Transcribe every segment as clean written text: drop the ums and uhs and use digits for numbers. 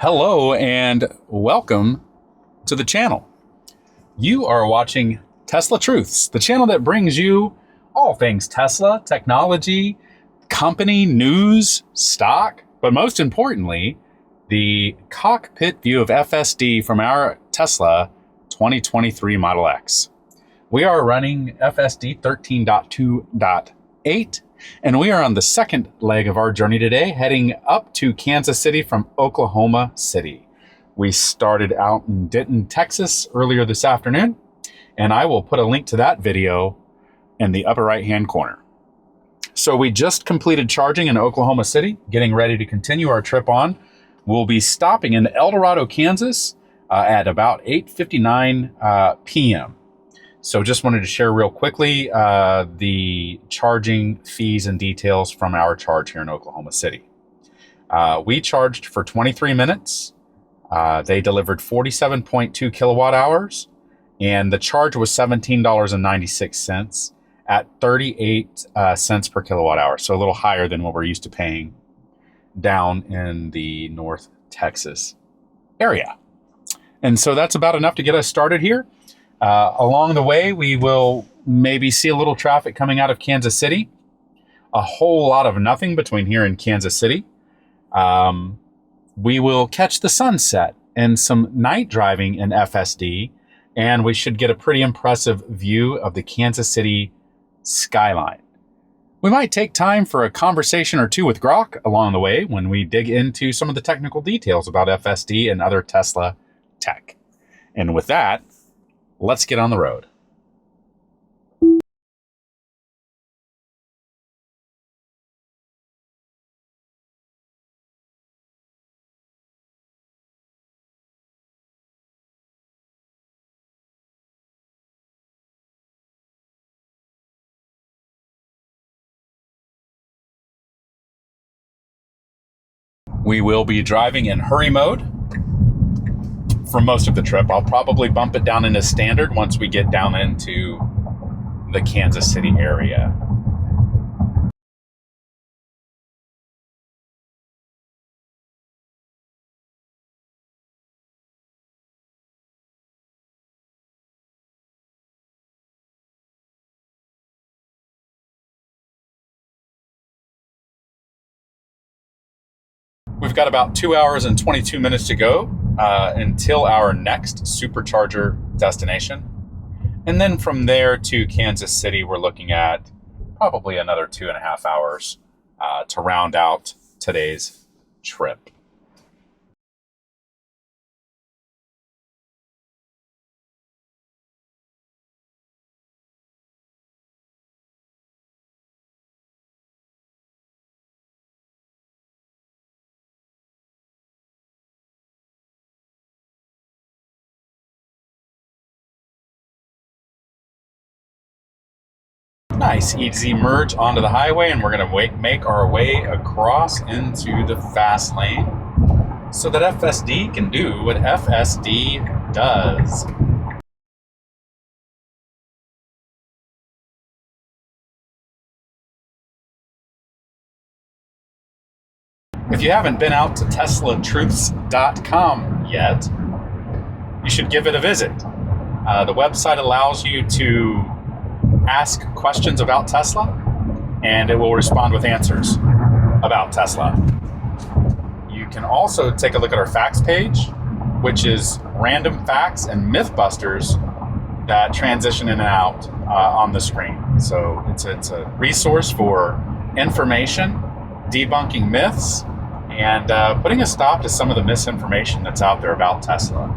Hello and welcome to the channel. You are watching Tesla Truths, the channel that brings you all things Tesla, technology, company, news, stock, but most importantly, the cockpit view of FSD from our Tesla 2023 Model X. We are running FSD 13.2.8, and we are on the second leg of our journey today, heading up to Kansas City from Oklahoma City. We started out in Denton, Texas earlier this afternoon, and I will put a link to that video in the upper right-hand corner. So we just completed charging in Oklahoma City, getting ready to continue our trip on. We'll be stopping in El Dorado, Kansas at about 8:59 p.m. So just wanted to share real quickly the charging fees and details from our charge here in Oklahoma City. We charged for 23 minutes. They delivered 47.2 kilowatt hours, and the charge was $17.96 at 38 cents per kilowatt hour. So a little higher than what we're used to paying down in the North Texas area. And so that's about enough to get us started here. Along the way, we will maybe see a little traffic coming out of Kansas City. A whole lot of nothing between here and Kansas City. We will catch the sunset and some night driving in FSD, and we should get a pretty impressive view of the Kansas City skyline. We might take time for a conversation or two with Grok along the way when we dig into some of the technical details about FSD and other Tesla tech. And with that, let's get on the road. We will be driving in hurry mode for most of the trip. I'll probably bump it down into standard once we get down into the Kansas City area. We've got about 2 hours and 22 minutes to go until our next supercharger destination. And then from there to Kansas City, we're looking at probably another 2.5 hours to round out today's trip. Nice, easy merge onto the highway, and we're going to make our way across into the fast lane so that FSD can do what FSD does. If you haven't been out to teslatruths.com yet, you should give it a visit. The website allows you to ask questions about Tesla, and it will respond with answers about Tesla. You can also take a look at our facts page, which is random facts and mythbusters that transition in and out on the screen. So it's a resource for information, debunking myths, and putting a stop to some of the misinformation that's out there about Tesla.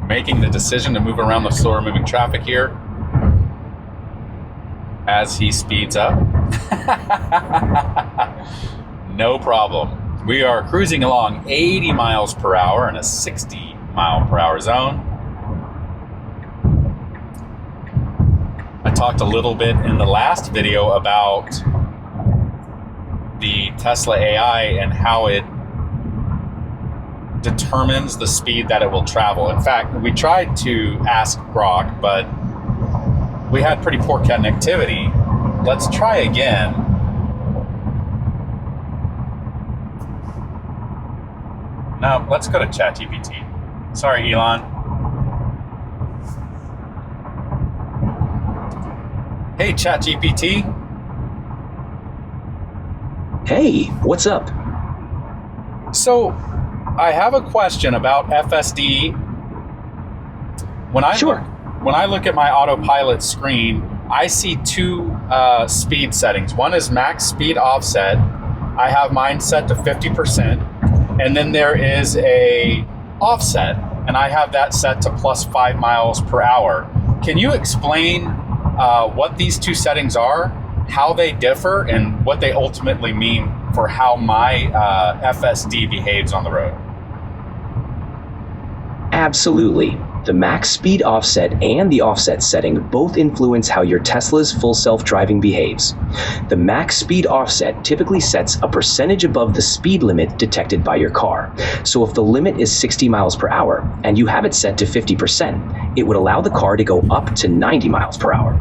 Making the decision to move around the slower moving traffic here as he speeds up. No problem. We are cruising along 80 miles per hour in a 60 mile per hour zone. talked a little bit in the last video about the Tesla AI and how it determines the speed that it will travel. In fact, we tried to ask Grok, but we had pretty poor connectivity. Let's try again. No, let's go to ChatGPT. Sorry, Elon. Hey, ChatGPT. Hey, what's up? So, I have a question about FSD. When I look at my autopilot screen, I see two speed settings. One is max speed offset. I have mine set to 50%, and then there is a offset, and I have that set to plus 5 miles per hour. Can you explain what these two settings are, how they differ, and what they ultimately mean for how my FSD behaves on the road? Absolutely. The max speed offset and the offset setting both influence how your Tesla's full self-driving behaves. The max speed offset typically sets a percentage above the speed limit detected by your car. So if the limit is 60 miles per hour and you have it set to 50%, it would allow the car to go up to 90 miles per hour.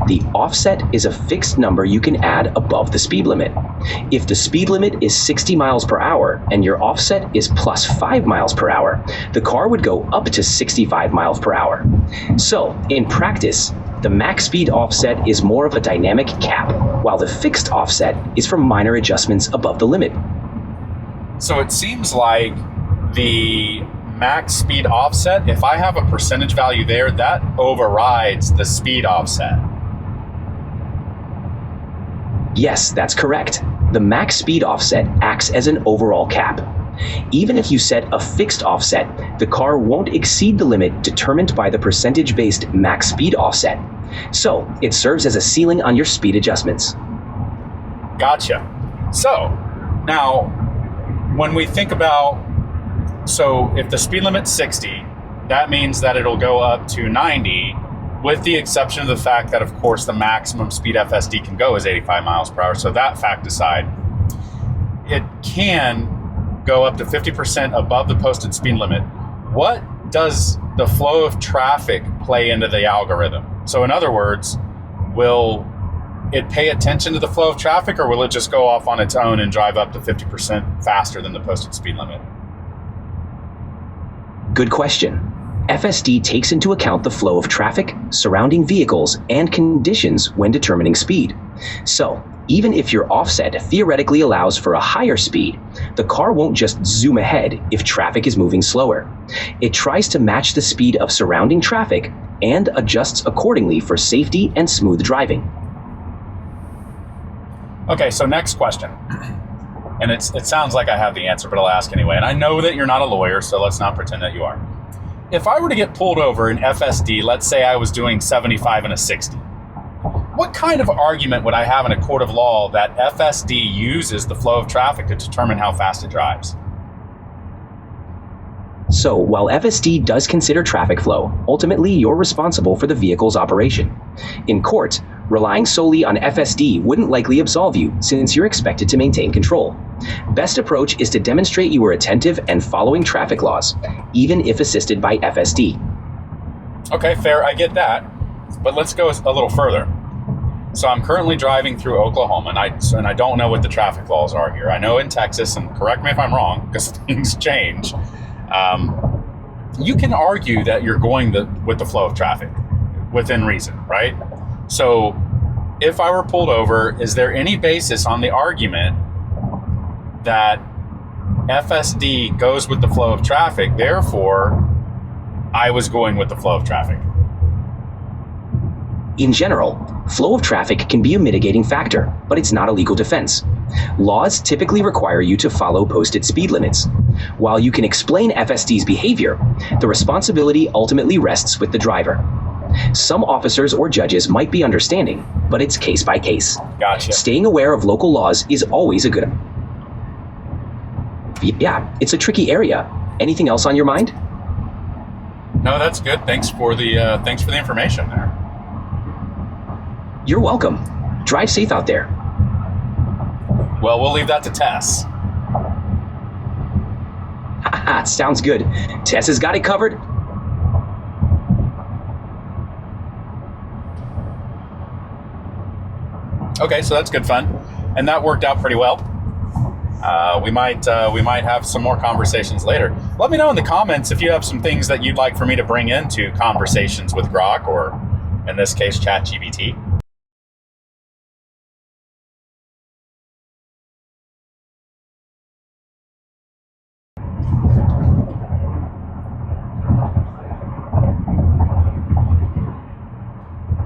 The offset is a fixed number you can add above the speed limit. If the speed limit is 60 miles per hour and your offset is plus 5 miles per hour, the car would go up to 65 miles per hour. So, in practice, the max speed offset is more of a dynamic cap, while the fixed offset is for minor adjustments above the limit. So it seems like the max speed offset, if I have a percentage value there, that overrides the speed offset. Yes, that's correct. The max speed offset acts as an overall cap. Even if you set a fixed offset, the car won't exceed the limit determined by the percentage-based max speed offset. So, it serves as a ceiling on your speed adjustments. Gotcha. So, now, when we think about, so if the speed limit's 60, that means that it'll go up to 90, with the exception of the fact that, of course, the maximum speed FSD can go is 85 miles per hour. So that fact aside, it can go up to 50% above the posted speed limit. What does the flow of traffic play into the algorithm? So in other words, will it pay attention to the flow of traffic, or will it just go off on its own and drive up to 50% faster than the posted speed limit? Good question. FSD takes into account the flow of traffic, surrounding vehicles, and conditions when determining speed. So, even if your offset theoretically allows for a higher speed, the car won't just zoom ahead if traffic is moving slower. It tries to match the speed of surrounding traffic and adjusts accordingly for safety and smooth driving. Okay, so next question. And it sounds like I have the answer, but I'll ask anyway. And I know that you're not a lawyer, so let's not pretend that you are. If I were to get pulled over in FSD, let's say I was doing 75 and a 60, what kind of argument would I have in a court of law that FSD uses the flow of traffic to determine how fast it drives? So, while FSD does consider traffic flow, ultimately you're responsible for the vehicle's operation. In court, relying solely on FSD wouldn't likely absolve you, since you're expected to maintain control. Best approach is to demonstrate you were attentive and following traffic laws, even if assisted by FSD. Okay, fair, I get that. But let's go a little further. So I'm currently driving through Oklahoma, and I don't know what the traffic laws are here. I know in Texas, and correct me if I'm wrong, because things change, you can argue that you're going with the flow of traffic within reason, right? So if I were pulled over, is there any basis on the argument that FSD goes with the flow of traffic, therefore I was going with the flow of traffic? In general, flow of traffic can be a mitigating factor, but it's not a legal defense. Laws typically require you to follow posted speed limits. While you can explain FSD's behavior, the responsibility ultimately rests with the driver. Some officers or judges might be understanding, but it's case by case. Gotcha. Staying aware of local laws is always a good... Yeah, it's a tricky area. Anything else on your mind? No, that's good. Thanks for the information there. You're welcome. Drive safe out there. Well, we'll leave that to Tess. Haha, sounds good. Tess has got it covered. Okay, so that's good fun, and that worked out pretty well. We might have some more conversations later. Let me know in the comments if you have some things that you'd like for me to bring into conversations with Grok, or in this case, ChatGPT.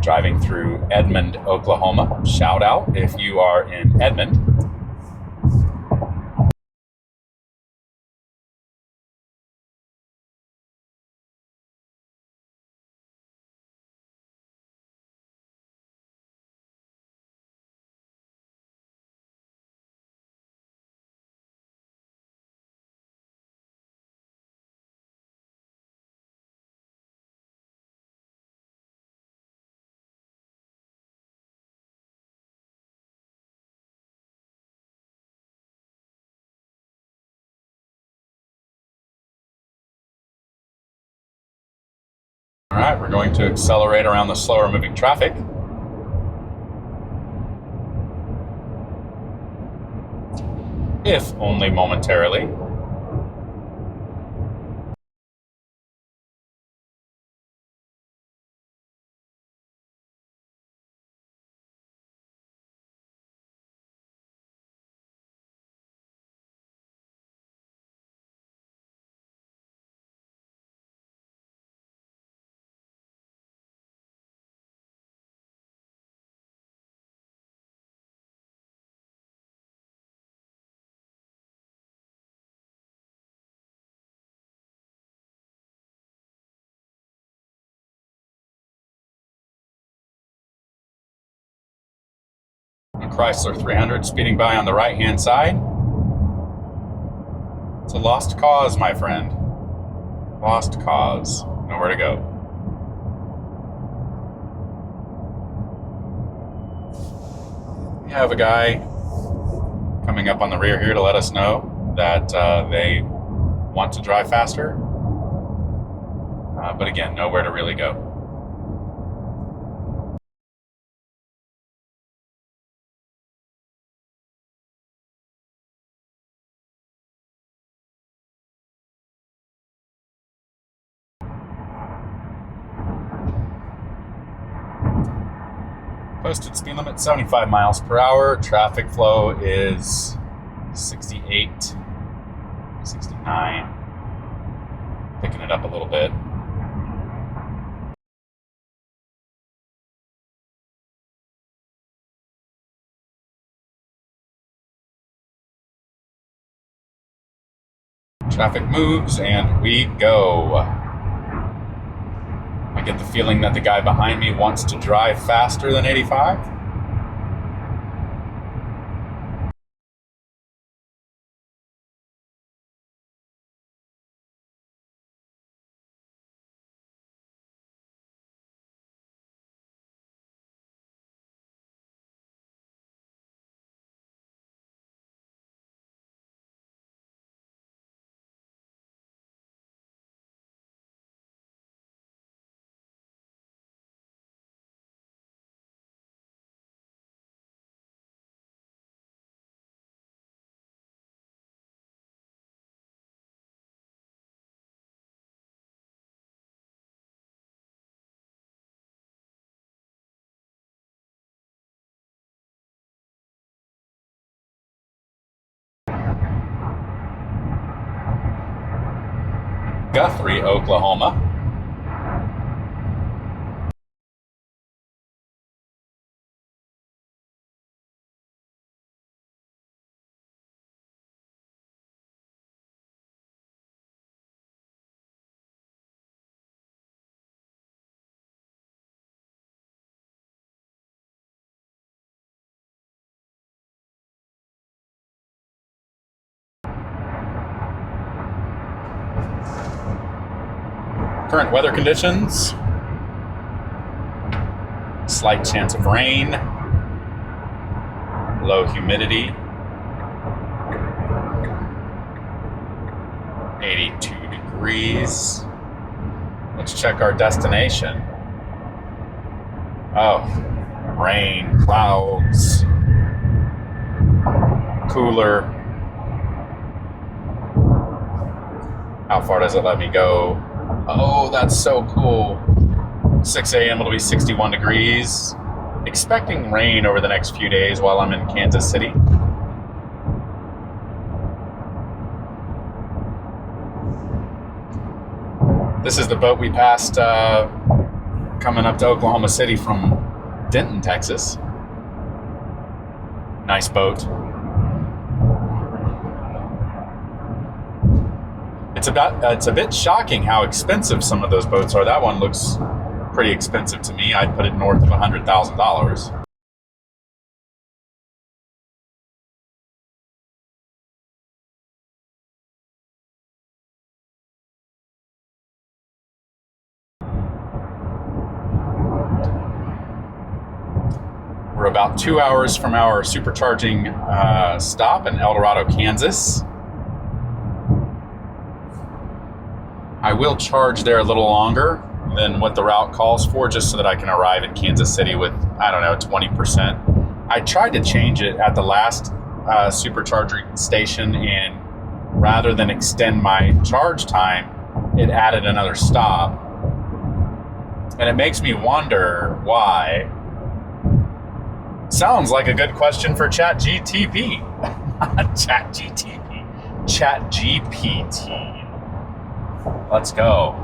Driving through Edmond, Oklahoma. Shout out if you are in Edmond. All right, we're going to accelerate around the slower moving traffic. If only momentarily. Chrysler 300 speeding by on the right-hand side. It's a lost cause, my friend. Lost cause. Nowhere to go. We have a guy coming up on the rear here to let us know that they want to drive faster. But again, nowhere to really go. Posted speed limit 75 miles per hour. Traffic flow is 68, 69. Picking it up a little bit. Traffic moves and we go. I get the feeling that the guy behind me wants to drive faster than 85. Guthrie, Oklahoma. Current weather conditions. Slight chance of rain. Low humidity. 82 degrees. Let's check our destination. Oh, rain, clouds, cooler. How far does it let me go? Oh, that's so cool. 6 a.m. it'll be 61 degrees. Expecting rain over the next few days while I'm in Kansas City. This is the boat we passed coming up to Oklahoma City from Denton, Texas. Nice boat. It's a bit shocking how expensive some of those boats are. That one looks pretty expensive to me. I'd put it north of $100,000. We're about 2 hours from our supercharging stop in El Dorado, Kansas. I will charge there a little longer than what the route calls for, just so that I can arrive in Kansas City with, 20%. I tried to change it at the last supercharging station, and rather than extend my charge time, it added another stop. And it makes me wonder why. Sounds like a good question for ChatGTP. ChatGPT. Let's go.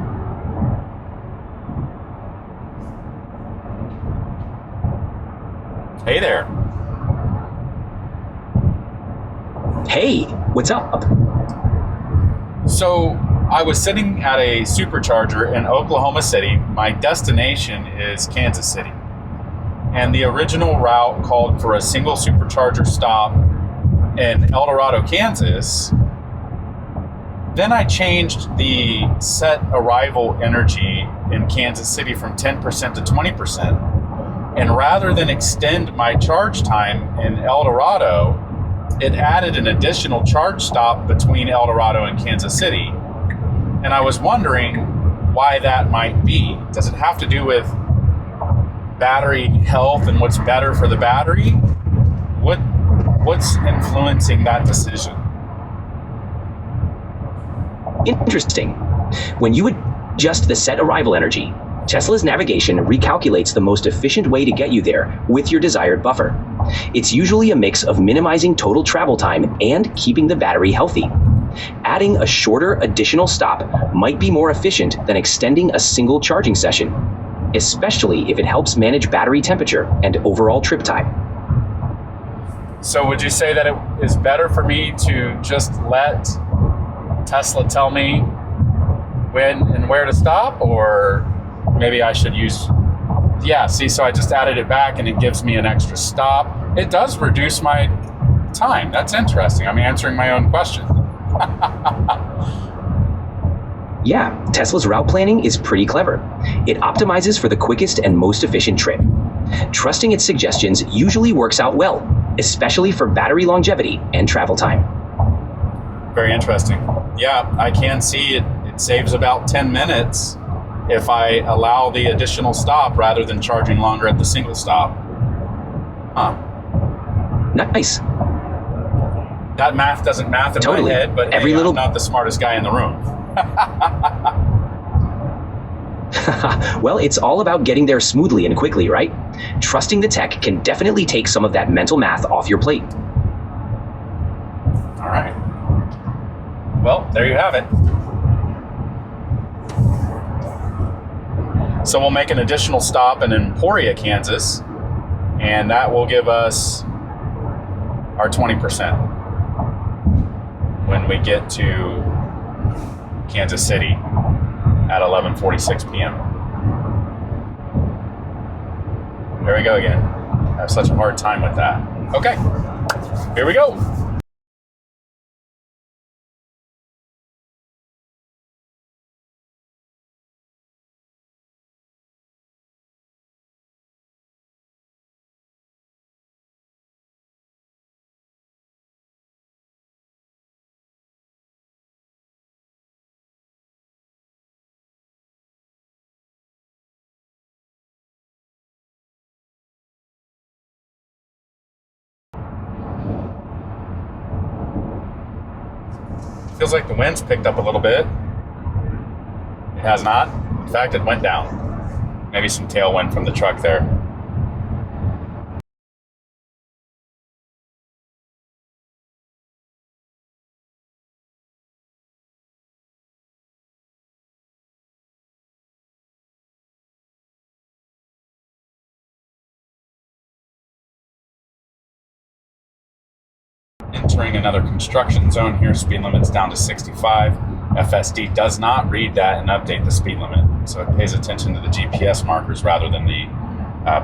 Hey there. Hey, what's up? So I was sitting at a supercharger in Oklahoma City. My destination is Kansas City. And the original route called for a single supercharger stop in El Dorado, Kansas. Then I changed the set arrival energy in Kansas City from 10% to 20%. And rather than extend my charge time in El Dorado, it added an additional charge stop between El Dorado and Kansas City. And I was wondering why that might be. Does it have to do with battery health and what's better for the battery? What's influencing that decision? Interesting. When you adjust the set arrival energy, Tesla's navigation recalculates the most efficient way to get you there with your desired buffer. It's usually a mix of minimizing total travel time and keeping the battery healthy. Adding a shorter additional stop might be more efficient than extending a single charging session, especially if it helps manage battery temperature and overall trip time. So would you say that it is better for me to just let Tesla tell me when and where to stop, or maybe I should use, so I just added it back and it gives me an extra stop. It does reduce my time. That's interesting. I'm answering my own question. Yeah, Tesla's route planning is pretty clever. It optimizes for the quickest and most efficient trip. Trusting its suggestions usually works out well, especially for battery longevity and travel time. Very interesting. Yeah, I can see it saves about 10 minutes if I allow the additional stop rather than charging longer at the single stop. Huh. Nice. That math doesn't math in Totally. my head, but I'm not the smartest guy in the room. Well, it's all about getting there smoothly and quickly, right? Trusting the tech can definitely take some of that mental math off your plate. All right. Well, there you have it. So we'll make an additional stop in Emporia, Kansas, and that will give us our 20% when we get to Kansas City at 11:46 p.m. There we go again. I have such a hard time with that. Okay, here we go. Feels like the wind's picked up a little bit. It has not. In fact, it went down. Maybe some tailwind from the truck there. Entering another construction zone here, speed limit's down to 65. FSD does not read that and update the speed limit, so it pays attention to the GPS markers rather than the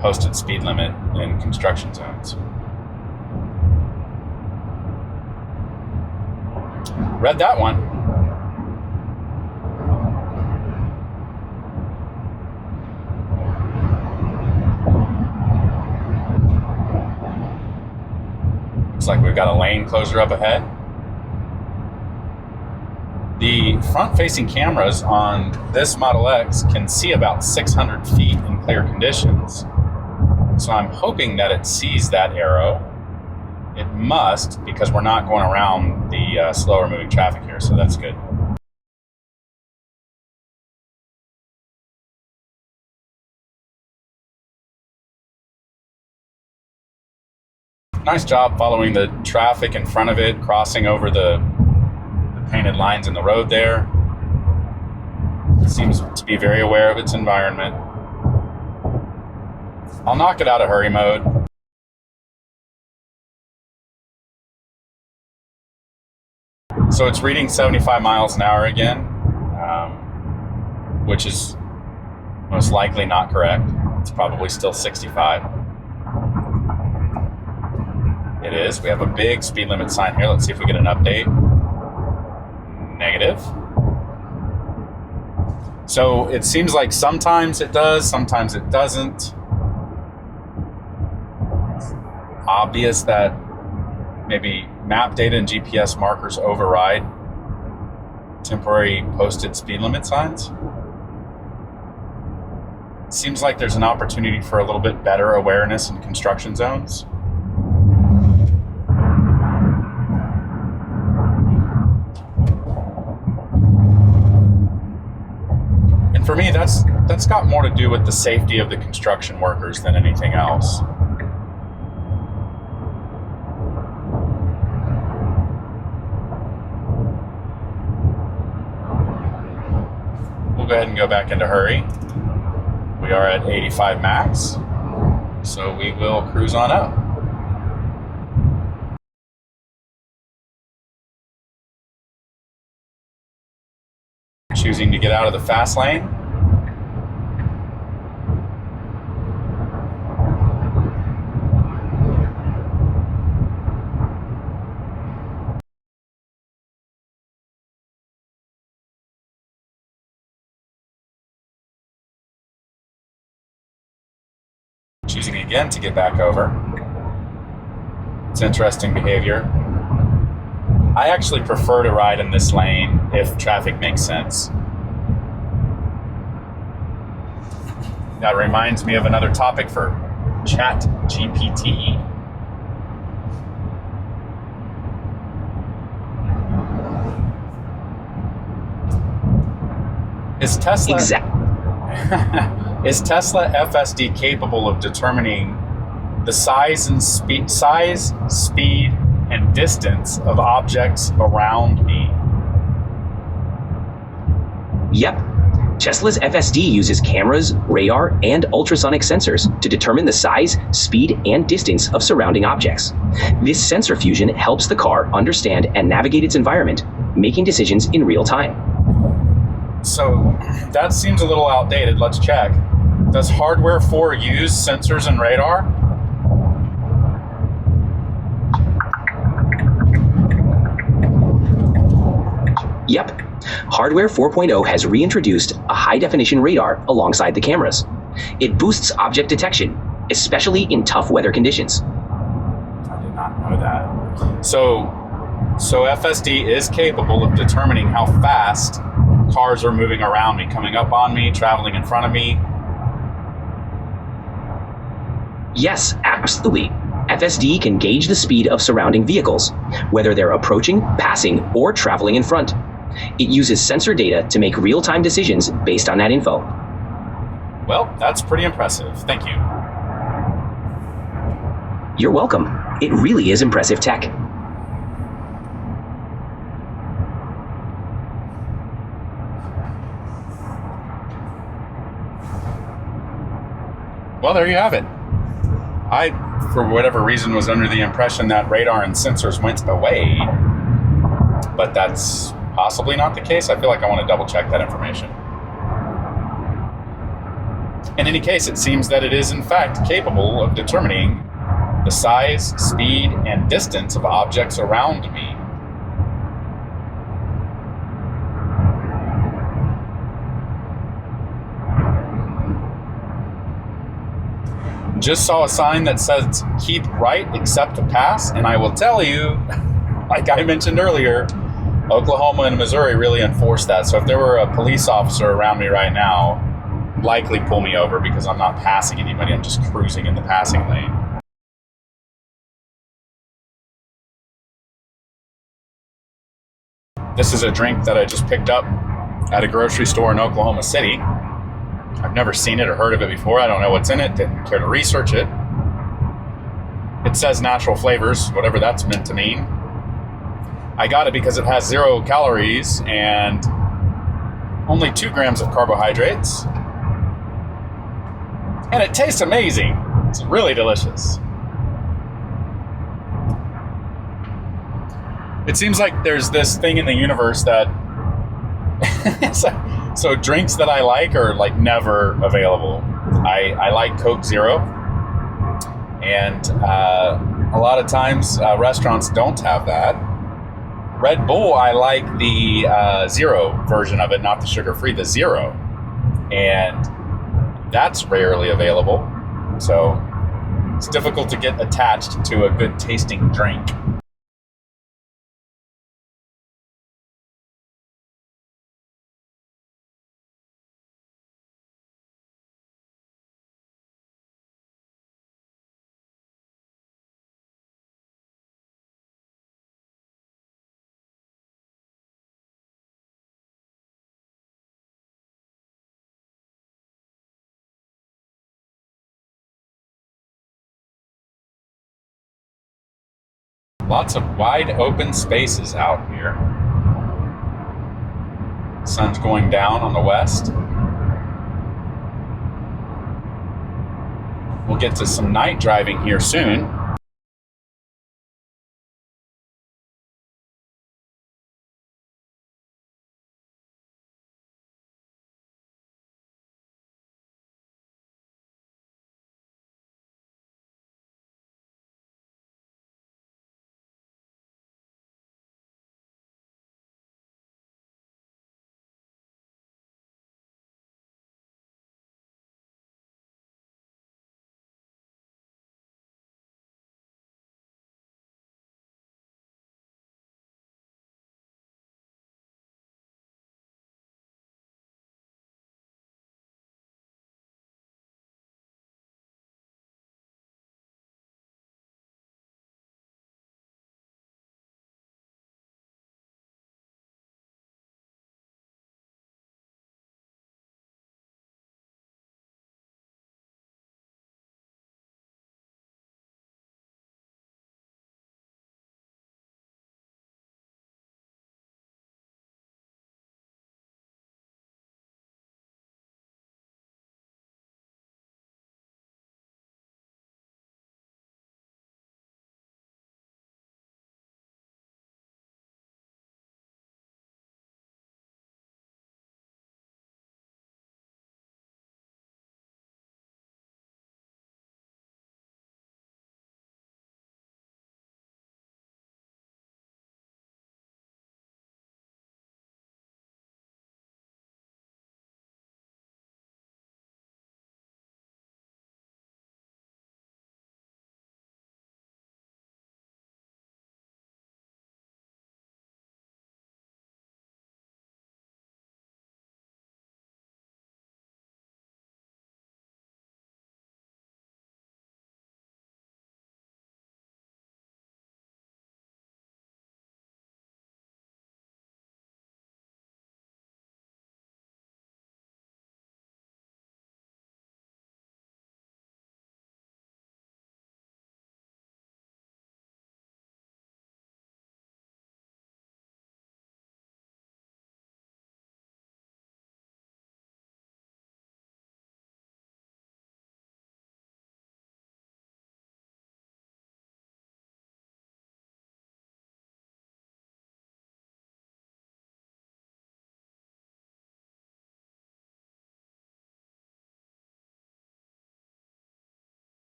posted speed limit in construction zones. Read that one. Looks like we've got a lane closure up ahead. The front-facing cameras on this Model X can see about 600 feet in clear conditions. So I'm hoping that it sees that arrow. It must, because we're not going around the slower moving traffic here, so that's good. Nice job following the traffic in front of it, crossing over the painted lines in the road there. It seems to be very aware of its environment. I'll knock it out of hurry mode. So it's reading 75 miles an hour again, which is most likely not correct. It's probably still 65. It is. We have a big speed limit sign here. Let's see if we get an update. Negative. So it seems like sometimes it does, sometimes it doesn't. It's obvious that maybe map data and GPS markers override temporary posted speed limit signs. It seems like there's an opportunity for a little bit better awareness in construction zones. And for me, that's got more to do with the safety of the construction workers than anything else. We'll go ahead and go back into hurry. We are at 85 max, so we will cruise on up. Choosing to get out of the fast lane. Choosing again to get back over. It's interesting behavior. I actually prefer to ride in this lane if traffic makes sense. That reminds me of another topic for Chat GPT. Is Tesla is Tesla FSD capable of determining the size, speed, and distance of objects around me? Yep. Tesla's FSD uses cameras, radar, and ultrasonic sensors to determine the size, speed, and distance of surrounding objects. This sensor fusion helps the car understand and navigate its environment, making decisions in real time. So that seems a little outdated. Let's check. Does Hardware 4 use sensors and radar? Yep. Hardware 4.0 has reintroduced a high-definition radar alongside the cameras. It boosts object detection, especially in tough weather conditions. I did not know that. So FSD is capable of determining how fast cars are moving around me, coming up on me, traveling in front of me. Yes, absolutely. FSD can gauge the speed of surrounding vehicles, whether they're approaching, passing, or traveling in front. It uses sensor data to make real-time decisions based on that info. Well, that's pretty impressive. Thank you. You're welcome. It really is impressive tech. Well, there you have it. I, for whatever reason, was under the impression that radar and sensors went away, but that's possibly not the case. I feel like I want to double check that information. In any case, it seems that it is in fact capable of determining the size, speed, and distance of objects around me. Just saw a sign that says keep right except to pass, and I will tell you, like I mentioned earlier, Oklahoma and Missouri really enforce that. So if there were a police officer around me right now, likely pull me over because I'm not passing anybody, I'm just cruising in the passing lane. This is a drink that I just picked up at a grocery store in Oklahoma City. I've never seen it or heard of it before. I don't know what's in it, didn't care to research it. It says natural flavors, whatever that's meant to mean. I got it because it has 0 calories and only 2 grams of carbohydrates. And it tastes amazing. It's really delicious. It seems like there's this thing in the universe that so drinks that I like are like never available. I like Coke Zero, and a lot of times restaurants don't have that. Red Bull, I like the zero version of it, not the sugar-free, the zero, and that's rarely available. So it's difficult to get attached to a good tasting drink. Lots of wide open spaces out here. Sun's going down on the west. We'll get to some night driving here soon.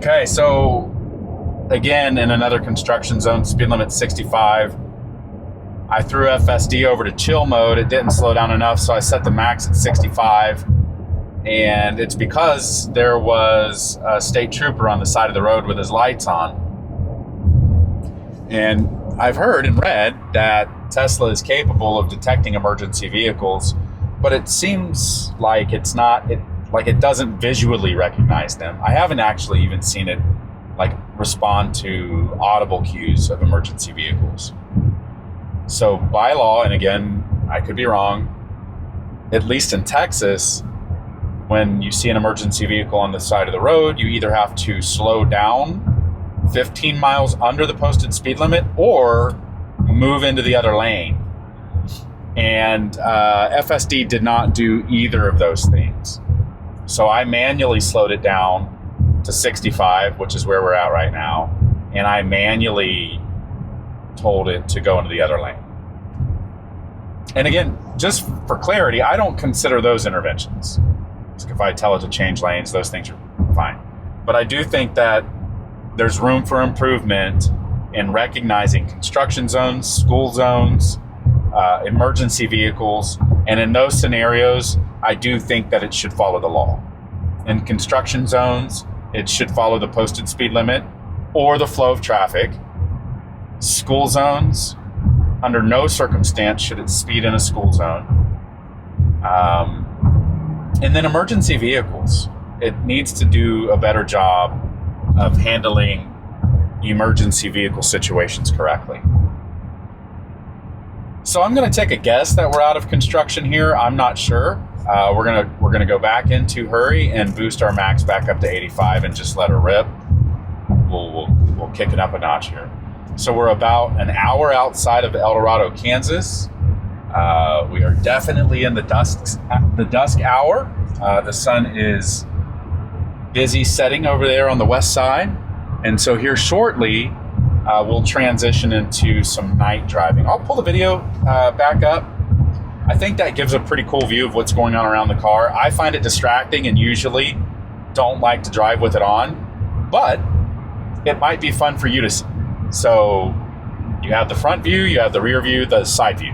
Okay, so again, in another construction zone, speed limit 65. I threw FSD over to chill mode. It didn't slow down enough, so I set the max at 65. And it's because there was a state trooper on the side of the road with his lights on. And I've heard and read that Tesla is capable of detecting emergency vehicles, but it seems like it doesn't visually recognize them. I haven't actually even seen it respond to audible cues of emergency vehicles. So by law, and again, I could be wrong, at least in Texas, when you see an emergency vehicle on the side of the road, you either have to slow down 15 miles under the posted speed limit or move into the other lane. And FSD did not do either of those things. So I manually slowed it down to 65, which is where we're at right now. And I manually told it to go into the other lane. And again, just for clarity, I don't consider those interventions. If I tell it to change lanes, those things are fine. But I do think that there's room for improvement in recognizing construction zones, school zones, emergency vehicles. And in those scenarios, I do think that it should follow the law. In construction zones, it should follow the posted speed limit or the flow of traffic. School zones, under no circumstance should it speed in a school zone. And then emergency vehicles. It needs to do a better job of handling emergency vehicle situations correctly. So I'm going to take a guess that we're out of construction here. I'm not sure. We're gonna go back into hurry and boost our max back up to 85 and just let her rip. We'll kick it up a notch here. So we're about an hour outside of El Dorado, Kansas. We are definitely in the dusk hour. The sun is busy setting over there on the west side. And so here shortly, we'll transition into some night driving. I'll pull the video back up. I think that gives a pretty cool view of what's going on around the car. I find it distracting and usually don't like to drive with it on, but it might be fun for you to see. So you have the front view, you have the rear view, the side view.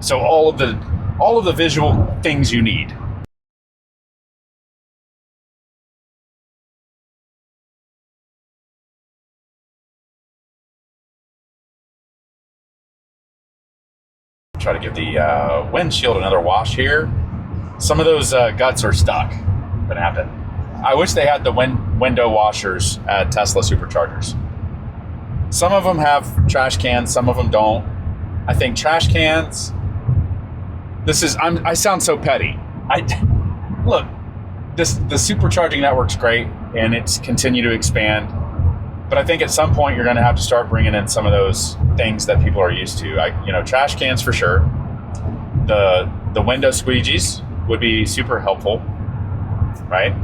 So all of the visual things you need. Try to give the windshield another wash here. Some of those guts are stuck. Gonna have to. I wish they had the window washers at Tesla superchargers. Some of them have trash cans, some of them don't. I think trash cans. I sound so petty. Look, the supercharging network's great and it's continue to expand. But I think at some point you're going to have to start bringing in some of those things that people are used to. Trash cans for sure. The window squeegees would be super helpful, right?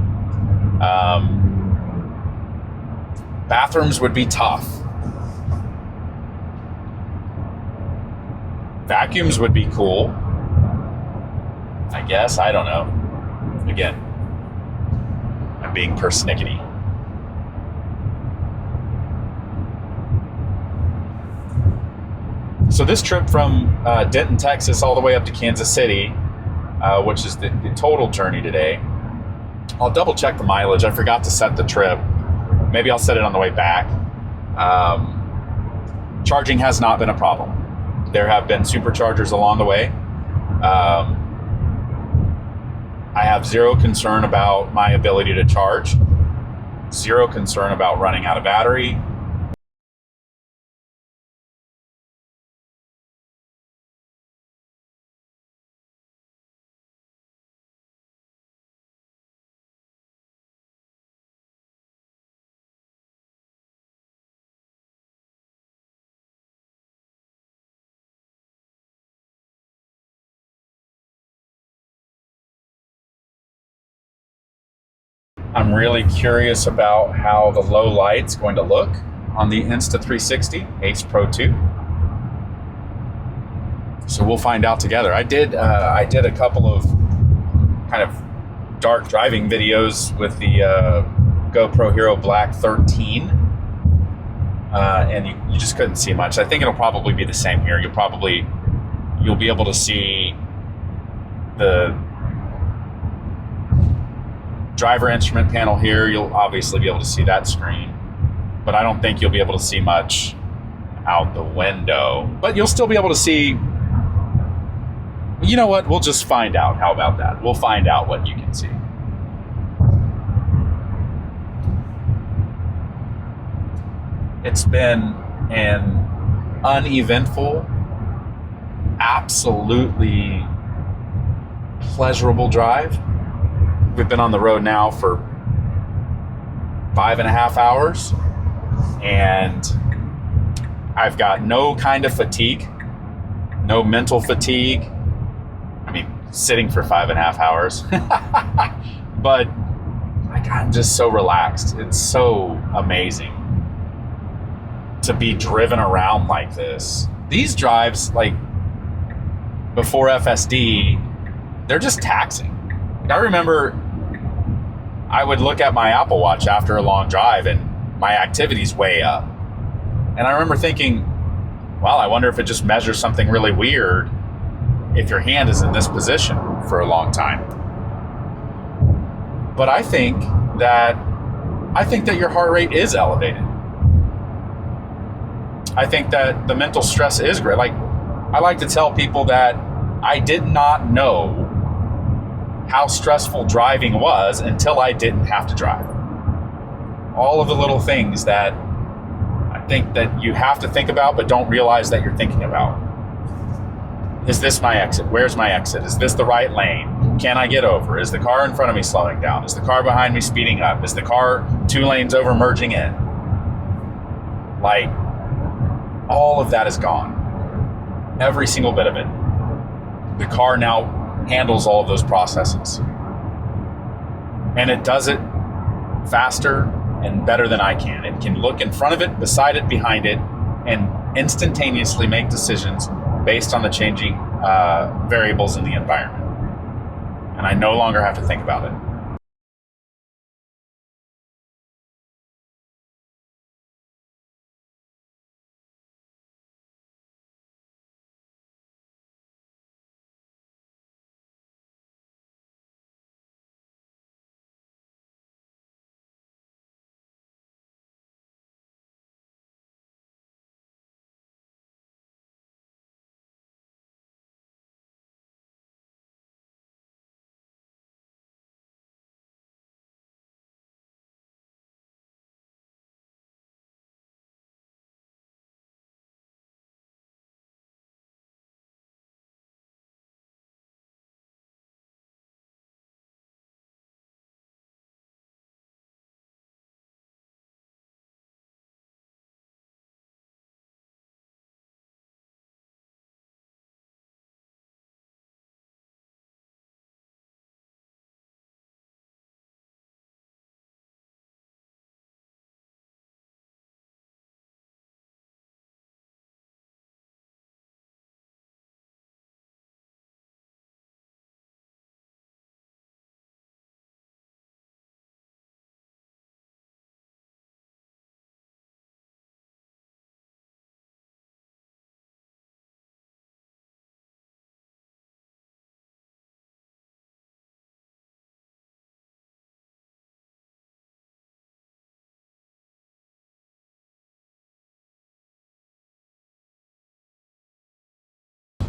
Bathrooms would be tough. Vacuums would be cool, I guess. I don't know. Again, I'm being persnickety. So this trip from Denton, Texas, all the way up to Kansas City, which is the total journey today. I'll double check the mileage. I forgot to set the trip. Maybe I'll set it on the way back. Charging has not been a problem. There have been superchargers along the way. I have zero concern about my ability to charge. Zero concern about running out of battery. I'm really curious about how the low light's going to look on the Insta360 Ace Pro 2. So we'll find out together. I did a couple of kind of dark driving videos with the GoPro Hero Black 13, and you just couldn't see much. I think it'll probably be the same here. You'll be able to see the driver instrument panel here. You'll obviously be able to see that screen, but I don't think you'll be able to see much out the window. But you'll still be able to see. You know what? We'll just find out. How about that? We'll find out what you can see. It's been an uneventful, absolutely pleasurable drive. We've been on the road now for 5.5 hours, and I've got no kind of fatigue, no mental fatigue. I mean, sitting for 5.5 hours, but I'm just so relaxed. It's so amazing to be driven around like this. These drives, like before FSD, they're just taxing. I remember I would look at my Apple Watch after a long drive and my activity's way up. And I remember thinking, well, I wonder if it just measures something really weird if your hand is in this position for a long time. But I think that your heart rate is elevated. I think that the mental stress is great. Like, I like to tell people that I did not know how stressful driving was until I didn't have to drive. All of the little things that I think that you have to think about but don't realize that you're thinking about. Is this my exit? Where's my exit? Is this the right lane? Can I get over? Is the car in front of me slowing down? Is the car behind me speeding up? Is the car 2 lanes over merging in? Like, all of that is gone. Every single bit of it. The car now handles all of those processes. And it does it faster and better than I can. It can look in front of it, beside it, behind it, and instantaneously make decisions based on the changing variables in the environment. And I no longer have to think about it.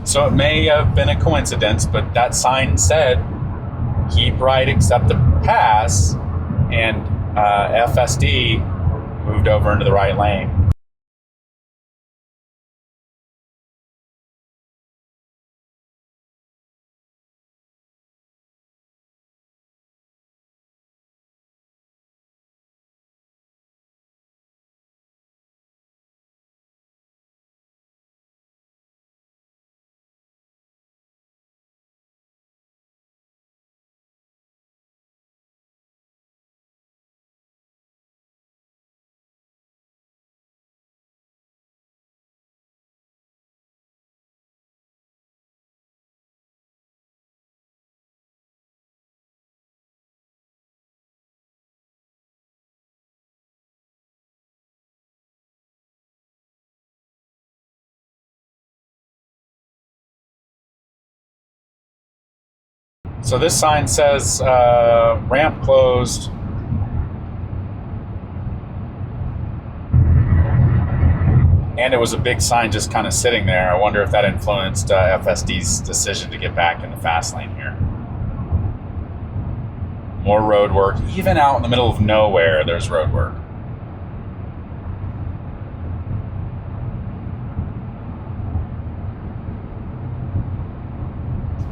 So it may have been a coincidence, but that sign said, keep right except the pass, and FSD moved over into the right lane. So this sign says ramp closed. And it was a big sign just kind of sitting there. I wonder if that influenced FSD's decision to get back in the fast lane here. More road work. Even out in the middle of nowhere, there's road work.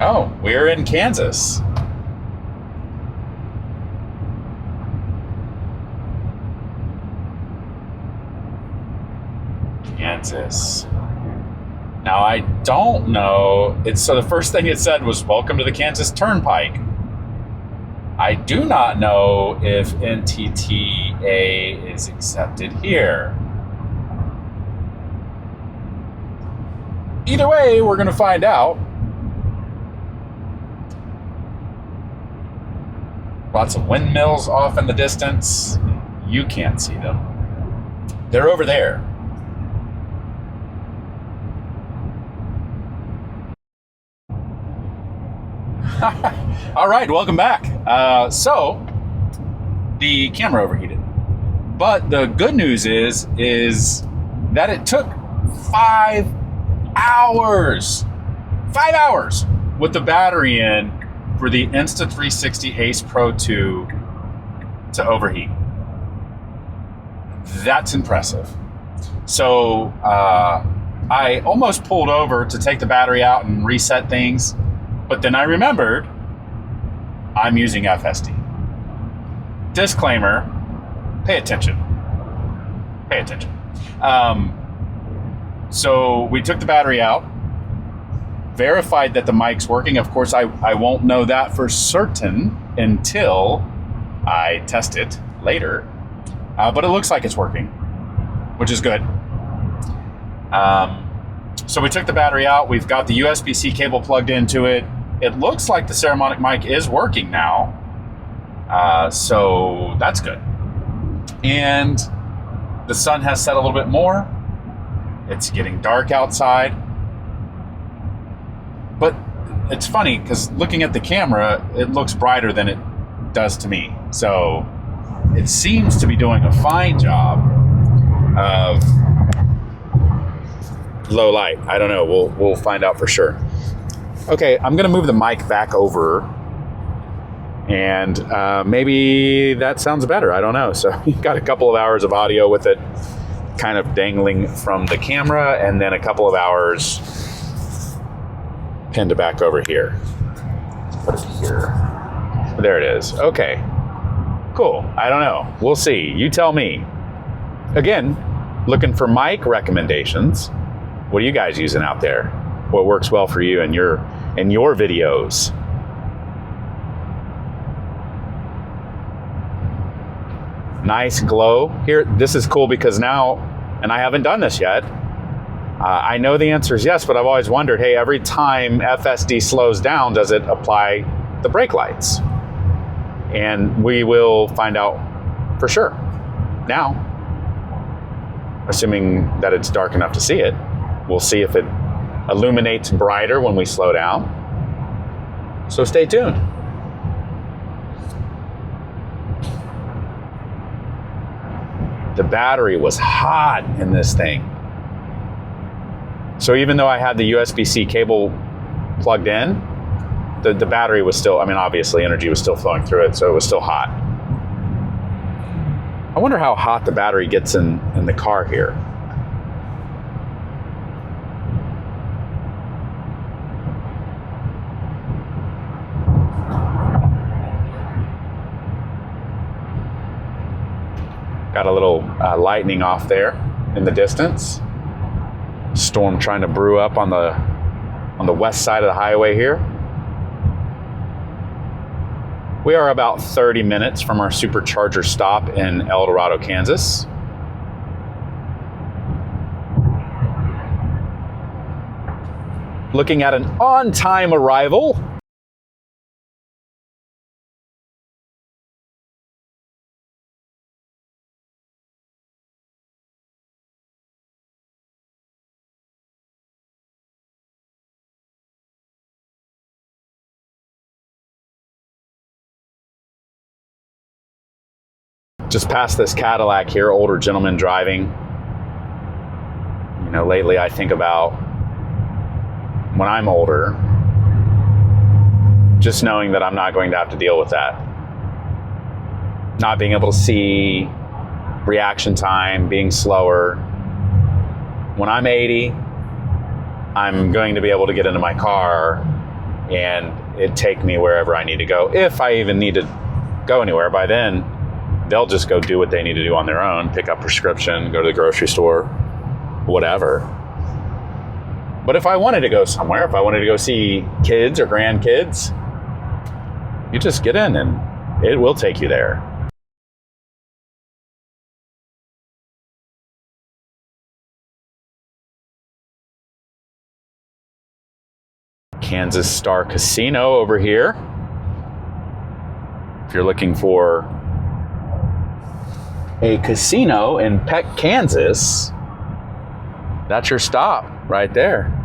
Oh, we're in Kansas. Kansas. Now, I don't know. So the first thing it said was, welcome to the Kansas Turnpike. I do not know if NTTA is accepted here. Either way, we're going to find out. Lots of windmills off in the distance. You can't see them. They're over there. All right, welcome back. So the camera overheated, but the good news is that it took 5 hours, 5 hours with the battery in for the Insta360 Ace Pro 2 to overheat. That's impressive. So I almost pulled over to take the battery out and reset things. But then I remembered I'm using FSD. Disclaimer, pay attention. Pay attention. So we took the battery out, verified that the mic's working. Of course, I won't know that for certain until I test it later. But it looks like it's working, which is good. So we took the battery out. We've got the USB-C cable plugged into it. It looks like the Ceramonic mic is working now. So that's good. And the sun has set a little bit more. It's getting dark outside. But it's funny because looking at the camera, it looks brighter than it does to me. So it seems to be doing a fine job of low light. I don't know. We'll find out for sure. Okay, I'm going to move the mic back over, and maybe that sounds better. I don't know. So you've got a couple of hours of audio with it kind of dangling from the camera, and then a couple of hours pinned back over here. Let's put it here. There it is. Okay, cool. I don't know. We'll see. You tell me. Again, looking for mic recommendations. What are you guys using out there? What works well for you in your videos? Nice glow here. This is cool because now, and I haven't done this yet, I know the answer is yes, but I've always wondered, hey, every time FSD slows down, does it apply the brake lights? And we will find out for sure now, assuming that it's dark enough to see it. We'll see if it illuminates brighter when we slow down. So stay tuned. The battery was hot in this thing. So even though I had the USB-C cable plugged in, the battery was still, I mean, obviously energy was still flowing through it, so it was still hot. I wonder how hot the battery gets in the car here. Got a little lightning off there in the distance. Storm trying to brew up on the west side of the highway here. We are about 30 minutes from our supercharger stop in El Dorado, Kansas. Looking at an on-time arrival. Just past this Cadillac here, older gentleman driving. You know, lately I think about when I'm older, just knowing that I'm not going to have to deal with that. Not being able to see, reaction time being slower. When I'm 80, I'm going to be able to get into my car and it take me wherever I need to go. If I even need to go anywhere, by then, they'll just go do what they need to do on their own, pick up prescription, go to the grocery store, whatever. But if I wanted to go somewhere, if I wanted to go see kids or grandkids, you just get in and it will take you there. Kansas Star Casino over here. If you're looking for a casino in Peck, Kansas, that's your stop right there.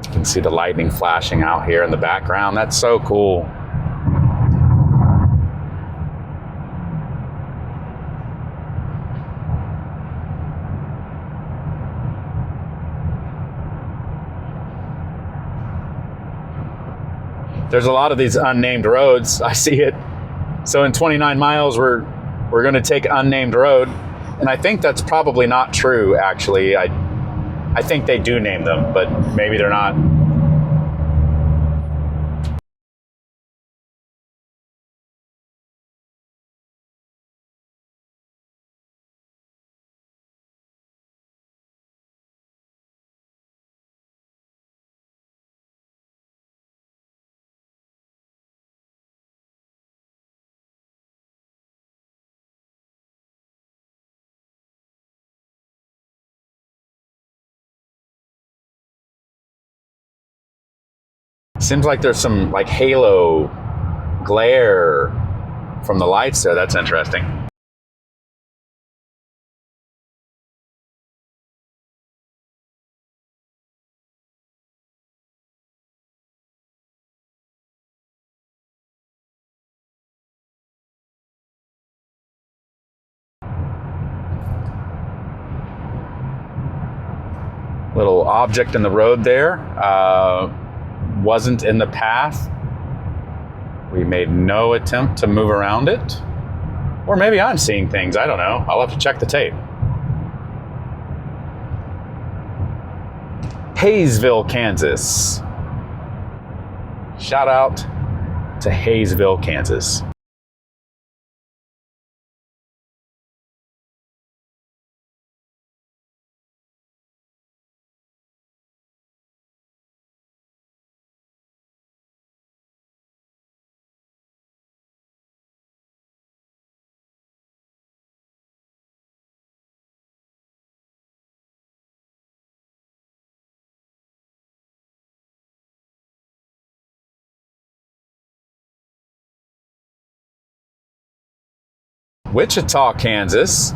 You can see the lightning flashing out here in the background. That's so cool. There's a lot of these unnamed roads. I see it. So in 29 miles, we're going to take unnamed road. And I think that's probably not true, actually. I think they do name them, but maybe they're not. Seems like there's some like halo glare from the lights there. That's interesting. Little object in the road there. Wasn't in the path. We made no attempt to move around it. Or maybe I'm seeing things. I don't know. I'll have to check the tape. Hayesville, Kansas. Shout out to Hayesville, Kansas. Wichita, Kansas.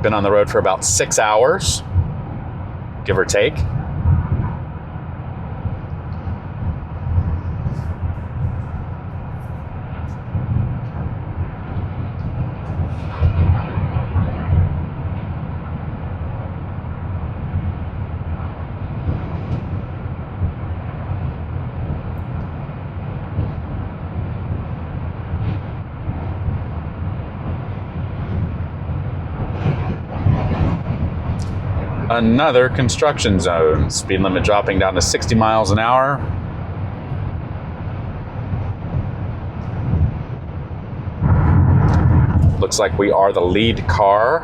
Been on the road for about 6 hours, give or take. Another construction zone. Speed limit dropping down to 60 miles an hour. Looks like we are the lead car.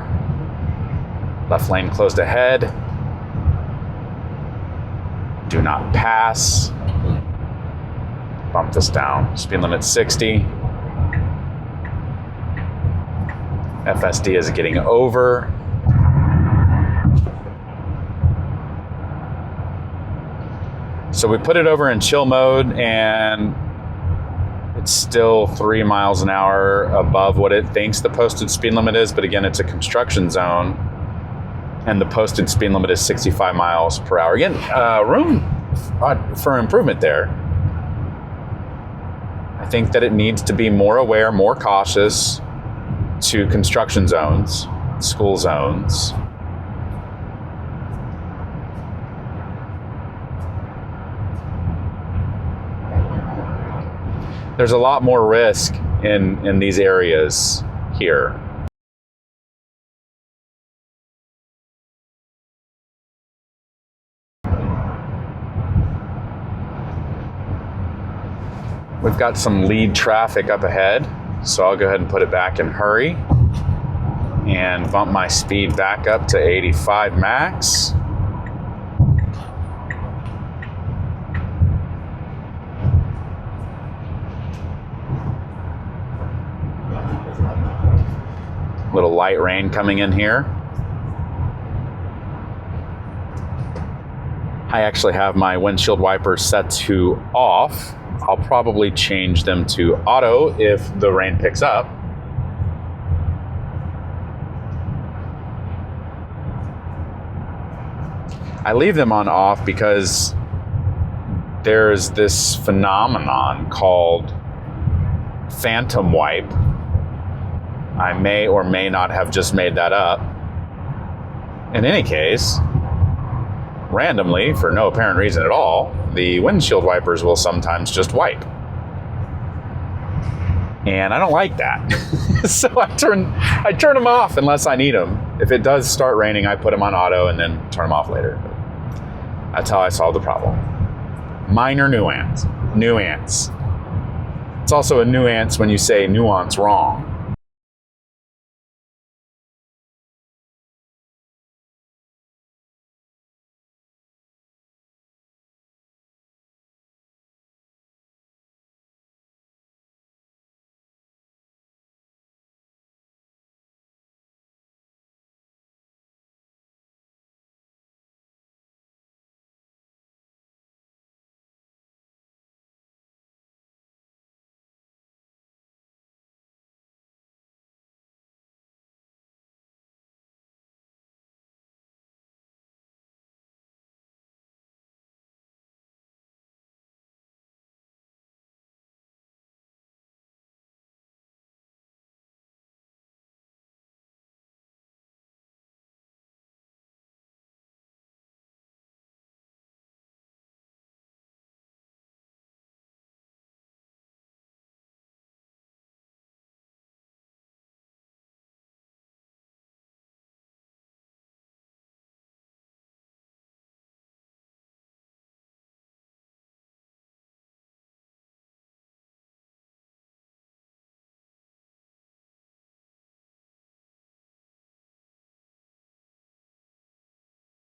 Left lane closed ahead. Do not pass. bump this down. Speed limit 60. FSD is getting over. So we put it over in chill mode, and it's still 3 miles an hour above what it thinks the posted speed limit is. But again, it's a construction zone, and the posted speed limit is 65 miles per hour. Again, room for improvement there. I think that it needs to be more aware, more cautious to construction zones, school zones. There's a lot more risk in these areas here. We've got some lead traffic up ahead, so I'll go ahead and put it back in hurry and bump my speed back up to 85 max. Little light rain coming in here. I actually have my windshield wipers set to off. I'll probably change them to auto if the rain picks up. I leave them on off because there's this phenomenon called phantom wipe. I may or may not have just made that up. In any case, randomly, for no apparent reason at all, the windshield wipers will sometimes just wipe. And I don't like that. So I turn them off unless I need them. If it does start raining, I put them on auto and then turn them off later. But that's how I solve the problem. Minor nuance. Nuance. It's also a nuance when you say nuance wrong.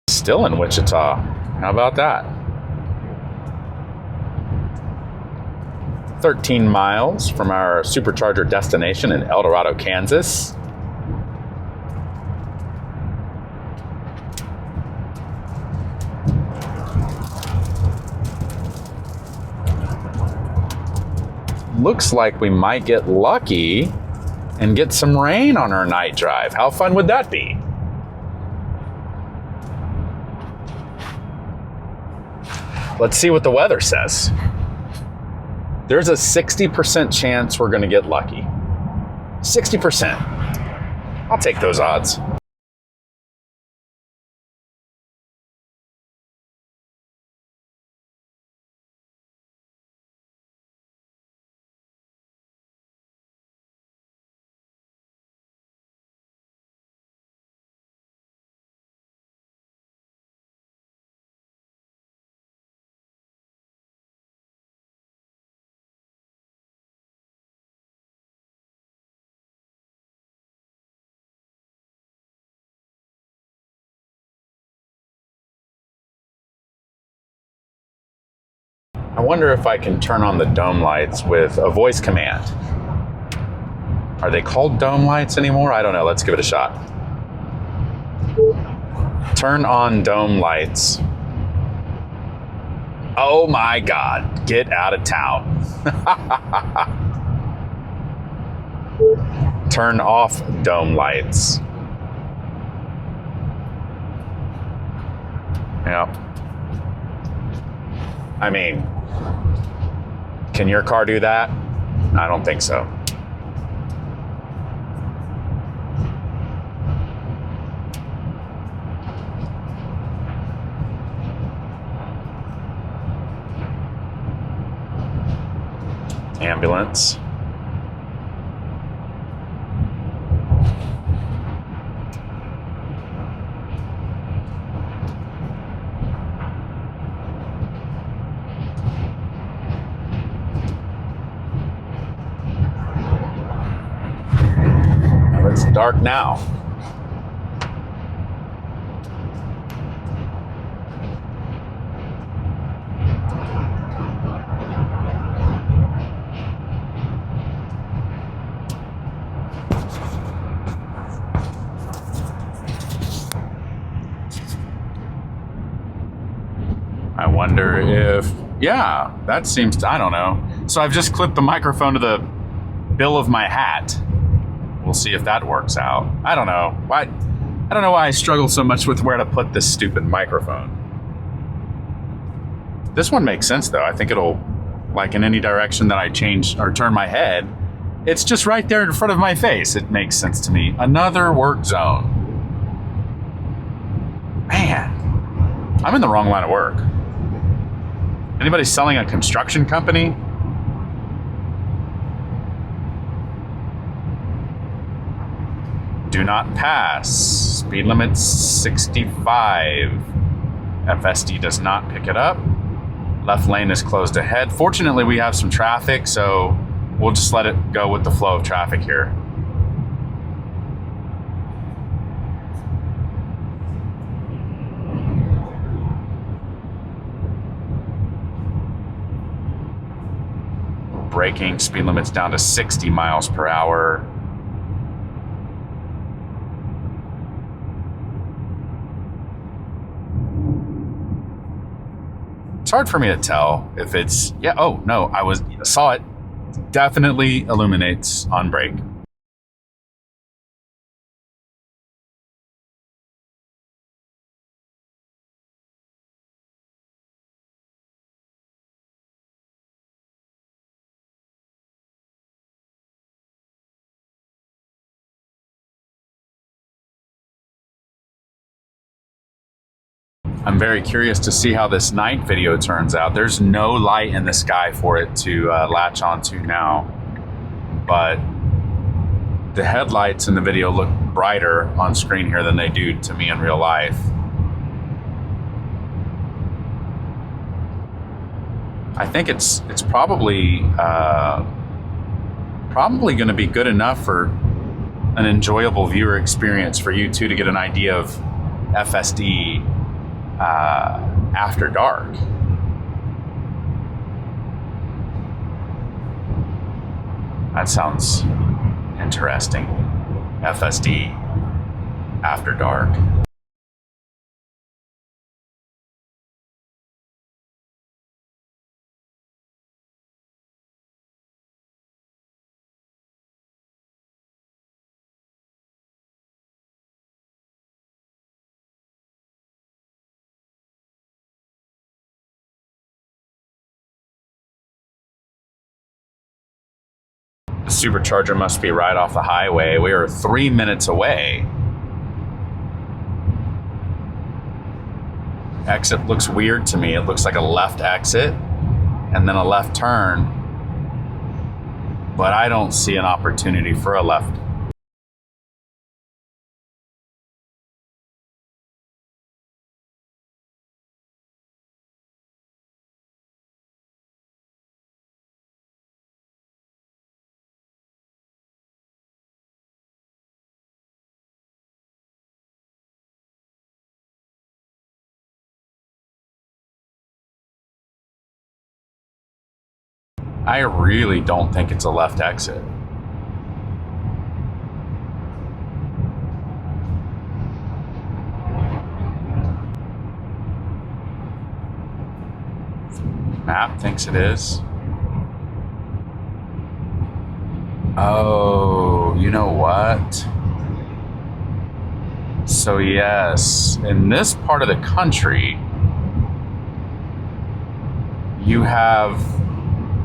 Still in Wichita. How about that? 13 miles from our supercharger destination in El Dorado, Kansas. Looks like we might get lucky and get some rain on our night drive. How fun would that be? Let's see what the weather says. There's a 60% chance we're going to get lucky. 60%. I'll take those odds. I wonder if I can turn on the dome lights with a voice command. Are they called dome lights anymore? I don't know. Let's give it a shot. Turn on dome lights. Oh my God. Get out of town. Turn off dome lights. Yeah. I mean, can your car do that? I don't think so. Ambulance. Well, it's dark now. I wonder if, yeah, that seems to, I don't know. So I've just clipped the microphone to the bill of my hat. We'll see if that works out. I don't know. I don't know why I struggle so much with where to put this stupid microphone. This one makes sense though. I think it'll, like in any direction that I change or turn my head, it's just right there in front of my face. It makes sense to me. Another work zone. Man, I'm in the wrong line of work. Anybody selling a construction company? Do not pass. Speed limit's 65. FSD does not pick it up. Left lane is closed ahead. Fortunately, we have some traffic, so we'll just let it go with the flow of traffic here. Braking, speed limit's down to 60 miles per hour. It's hard for me to tell if it's, yeah, oh no, saw it. Definitely illuminates on brake. I'm very curious to see how this night video turns out. There's no light in the sky for it to latch onto now, but the headlights in the video look brighter on screen here than they do to me in real life. I think it's probably going to be good enough for an enjoyable viewer experience for you too, to get an idea of FSD after dark. That sounds interesting. FSD after dark. The supercharger must be right off the highway. We are 3 minutes away. Exit looks weird to me. It looks like a left exit and then a left turn, but I don't see an opportunity for a left I really don't think it's a left exit. Map thinks it is. Oh, you know what? So yes, in this part of the country, you have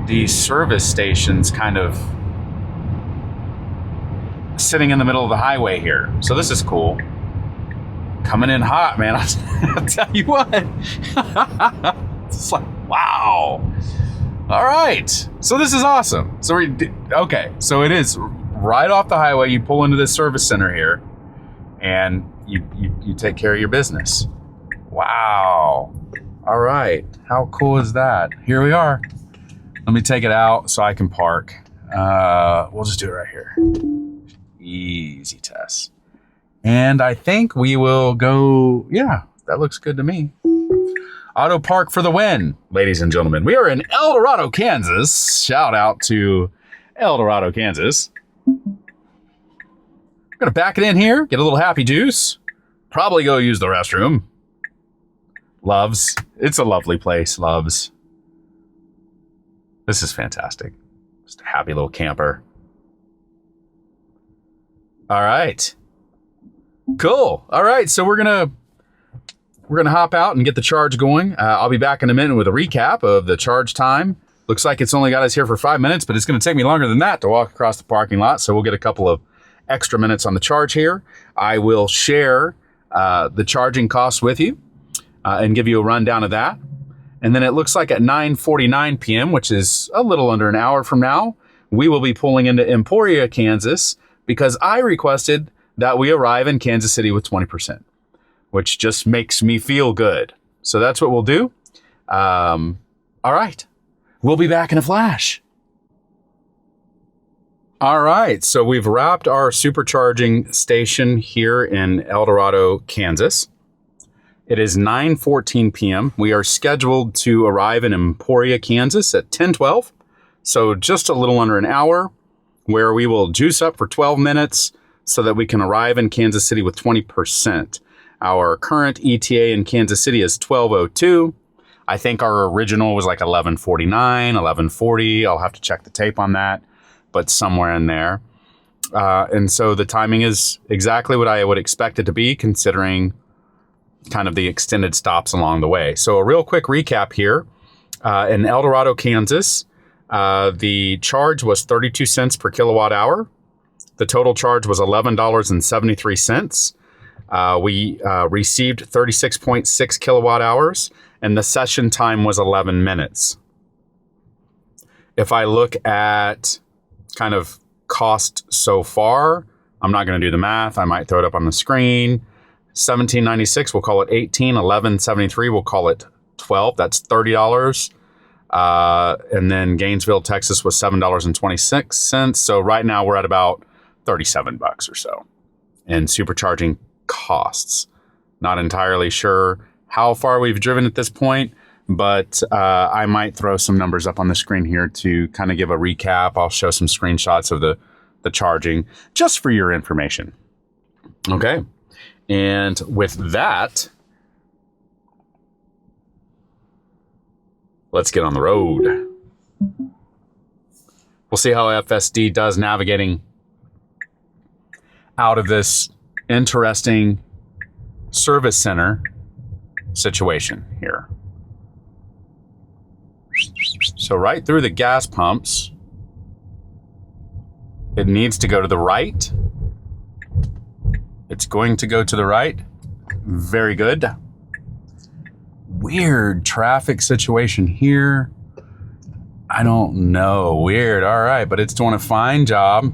these service stations kind of sitting in the middle of the highway here. So this is cool. Coming in hot, man. I'll tell you what. It's like, wow. All right. So this is awesome. So okay. So it is right off the highway. You pull into this service center here and you take care of your business. Wow. All right. How cool is that? Here we are. Let me take it out so I can park. We'll just do it right here. Easy test. And I think we will go, yeah, that looks good to me. Auto park for the win, ladies and gentlemen. We are in El Dorado, Kansas. Shout out to El Dorado, Kansas. I'm gonna back it in here, get a little happy juice. Probably go use the restroom. Loves. It's a lovely place, Loves. This is fantastic. Just a happy little camper. All right. Cool. All right, so we're gonna hop out and get the charge going. I'll be back in a minute with a recap of the charge time. Looks like it's only got us here for 5 minutes, but it's going to take me longer than that to walk across the parking lot. So we'll get a couple of extra minutes on the charge here. I will share the charging costs with you and give you a rundown of that. And then it looks like at 9:49 p.m., which is a little under an hour from now, we will be pulling into Emporia, Kansas, because I requested that we arrive in Kansas City with 20%, which just makes me feel good. So that's what we'll do. All right. We'll be back in a flash. All right. So we've wrapped our supercharging station here in El Dorado, Kansas. It is 9:14 p.m. We are scheduled to arrive in Emporia, Kansas at 10:12. So just a little under an hour, where we will juice up for 12 minutes so that we can arrive in Kansas City with 20%. Our current ETA in Kansas City is 12:02. I think our original was like 11:49, 11:40. I'll have to check the tape on that, but somewhere in there. And so the timing is exactly what I would expect it to be, considering kind of the extended stops along the way. So a real quick recap here. In El Dorado, Kansas, the charge was 32 cents per kilowatt hour. The total charge was $11.73. We received 36.6 kilowatt hours, and the session time was 11 minutes. If I look at kind of cost so far, I'm not going to do the math. I might throw it up on the screen. $17.96, we'll call it 18. $11.73, we'll call it 12. That's $30. And then Gainesville, Texas was $7.26. So right now we're at about $37 or so in supercharging costs. Not entirely sure how far we've driven at this point, but I might throw some numbers up on the screen here to kind of give a recap. I'll show some screenshots of the charging just for your information. Okay. And with that, let's get on the road. We'll see how FSD does navigating out of this interesting service center situation here. So right through the gas pumps, it needs to go to the right. It's going to go to the right. Very good. Weird traffic situation here. I don't know. Weird. All right. But it's doing a fine job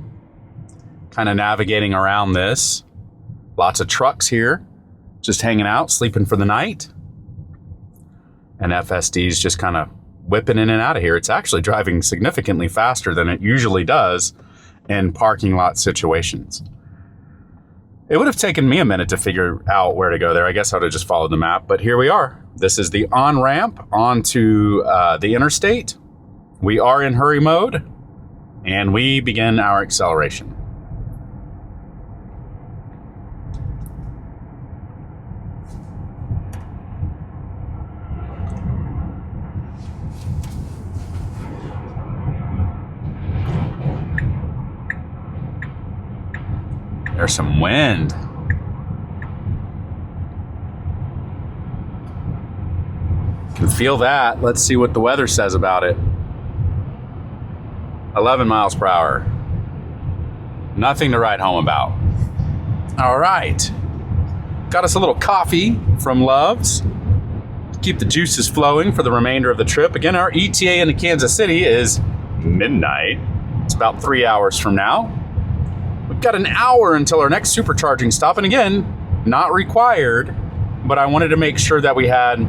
kind of navigating around this. Lots of trucks here just hanging out, sleeping for the night. And FSD's just kind of whipping in and out of here. It's actually driving significantly faster than it usually does in parking lot situations. It would have taken me a minute to figure out where to go there. I guess I would have just followed the map, but here we are. This is the on-ramp onto the interstate. We are in hurry mode, and we begin our acceleration. There's some wind. Can feel that. Let's see what the weather says about it. 11 miles per hour. Nothing to write home about. All right. Got us a little coffee from Love's to keep the juices flowing for the remainder of the trip. Again, our ETA into Kansas City is midnight. It's about 3 hours from now. We've got an hour until our next supercharging stop. And again, not required, but I wanted to make sure that we had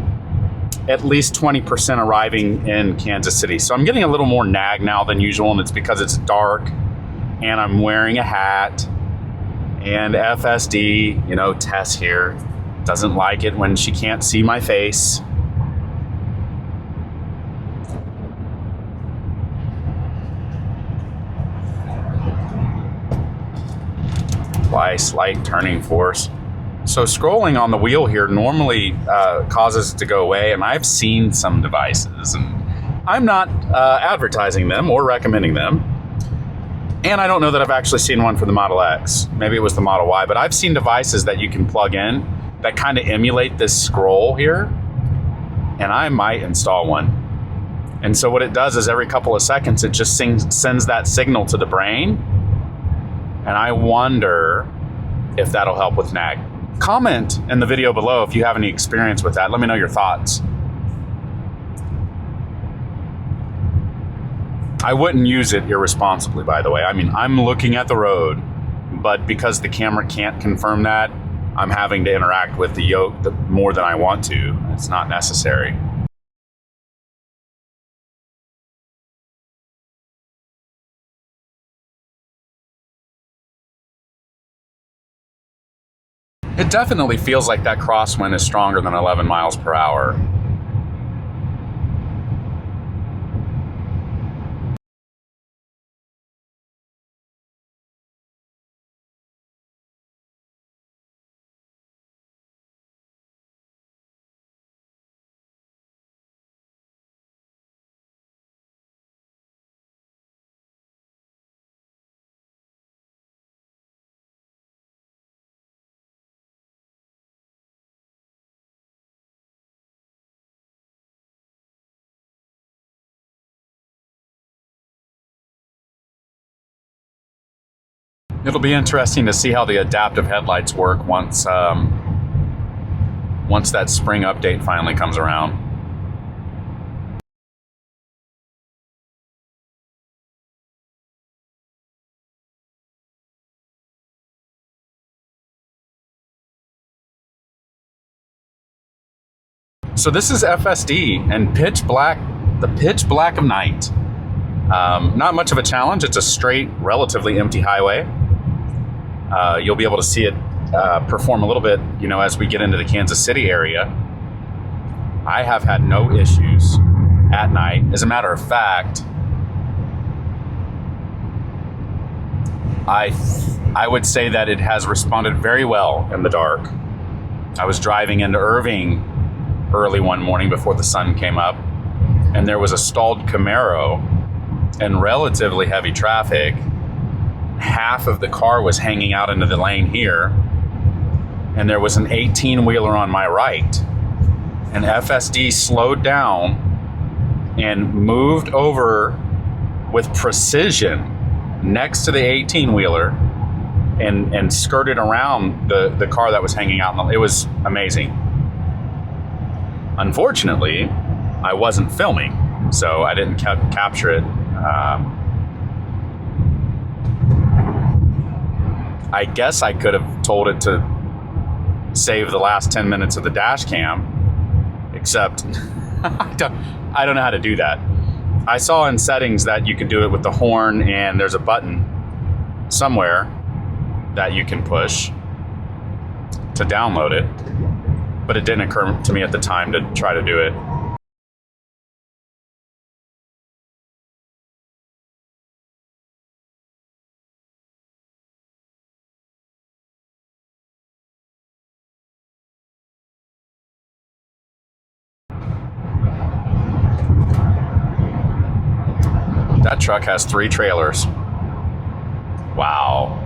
at least 20% arriving in Kansas City. So I'm getting a little more nag now than usual, and it's because it's dark and I'm wearing a hat. And FSD, Tess here, doesn't like it when she can't see my face. Apply slight turning force. So scrolling on the wheel here normally causes it to go away, and I've seen some devices, and I'm not advertising them or recommending them. And I don't know that I've actually seen one for the Model X. Maybe it was the Model Y, but I've seen devices that you can plug in that kind of emulate this scroll here, and I might install one. And so what it does is every couple of seconds, it just sends that signal to the brain, and I wonder if that'll help with nag. Comment in the video below if you have any experience with that. Let me know your thoughts. I wouldn't use it irresponsibly, by the way. I mean, I'm looking at the road, but because the camera can't confirm that, I'm having to interact with the yoke more than I want to. It's not necessary. It definitely feels like that crosswind is stronger than 11 miles per hour. It'll be interesting to see how the adaptive headlights work once that spring update finally comes around. So this is FSD and pitch black, the pitch black of night. Not much of a challenge. It's a straight, relatively empty highway. You'll be able to see it perform a little bit, as we get into the Kansas City area. I have had no issues at night. As a matter of fact, I would say that it has responded very well in the dark. I was driving into Irving early one morning before the sun came up, and there was a stalled Camaro and relatively heavy traffic. Half of the car was hanging out into the lane here, and there was an 18-wheeler on my right, and FSD slowed down and moved over with precision next to the 18-wheeler and skirted around the car that was hanging out. It was amazing. Unfortunately, I wasn't filming, so I didn't capture it. I guess I could have told it to save the last 10 minutes of the dash cam, except I don't know how to do that. I saw in settings that you can do it with the horn, and there's a button somewhere that you can push to download it, but it didn't occur to me at the time to try to do it. That truck has 3 trailers. Wow.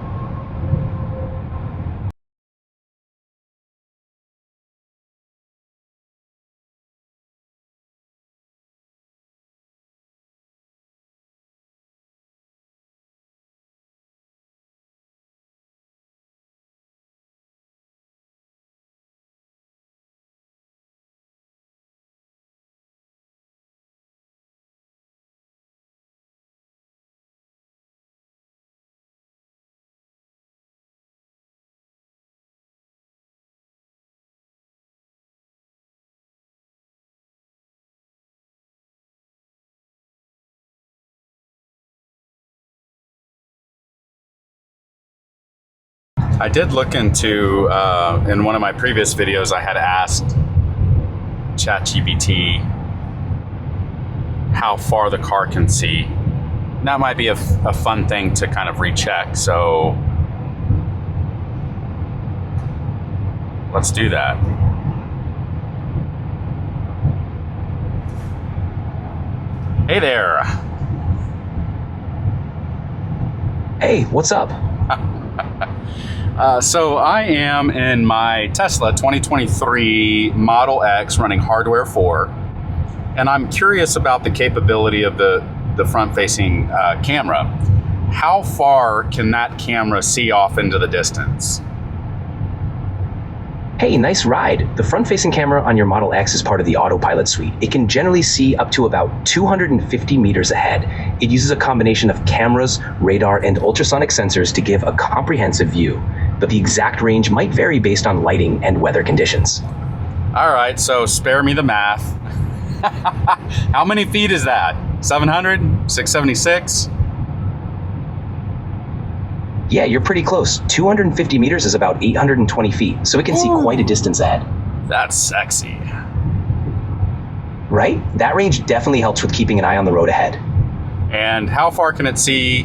I did look into, in one of my previous videos, I had asked ChatGPT how far the car can see. And that might be a fun thing to kind of recheck. So let's do that. Hey there. Hey, what's up? So I am in my Tesla 2023 Model X running hardware 4, and I'm curious about the capability of the front-facing camera. How far can that camera see off into the distance? Hey, nice ride. The front-facing camera on your Model X is part of the autopilot suite. It can generally see up to about 250 meters ahead. It uses a combination of cameras, radar, and ultrasonic sensors to give a comprehensive view, but the exact range might vary based on lighting and weather conditions. All right, so spare me the math. How many feet is that? 700? 676? Yeah, you're pretty close. 250 meters is about 820 feet, so it can see quite a distance ahead. That's sexy. Right? That range definitely helps with keeping an eye on the road ahead. And how far can it see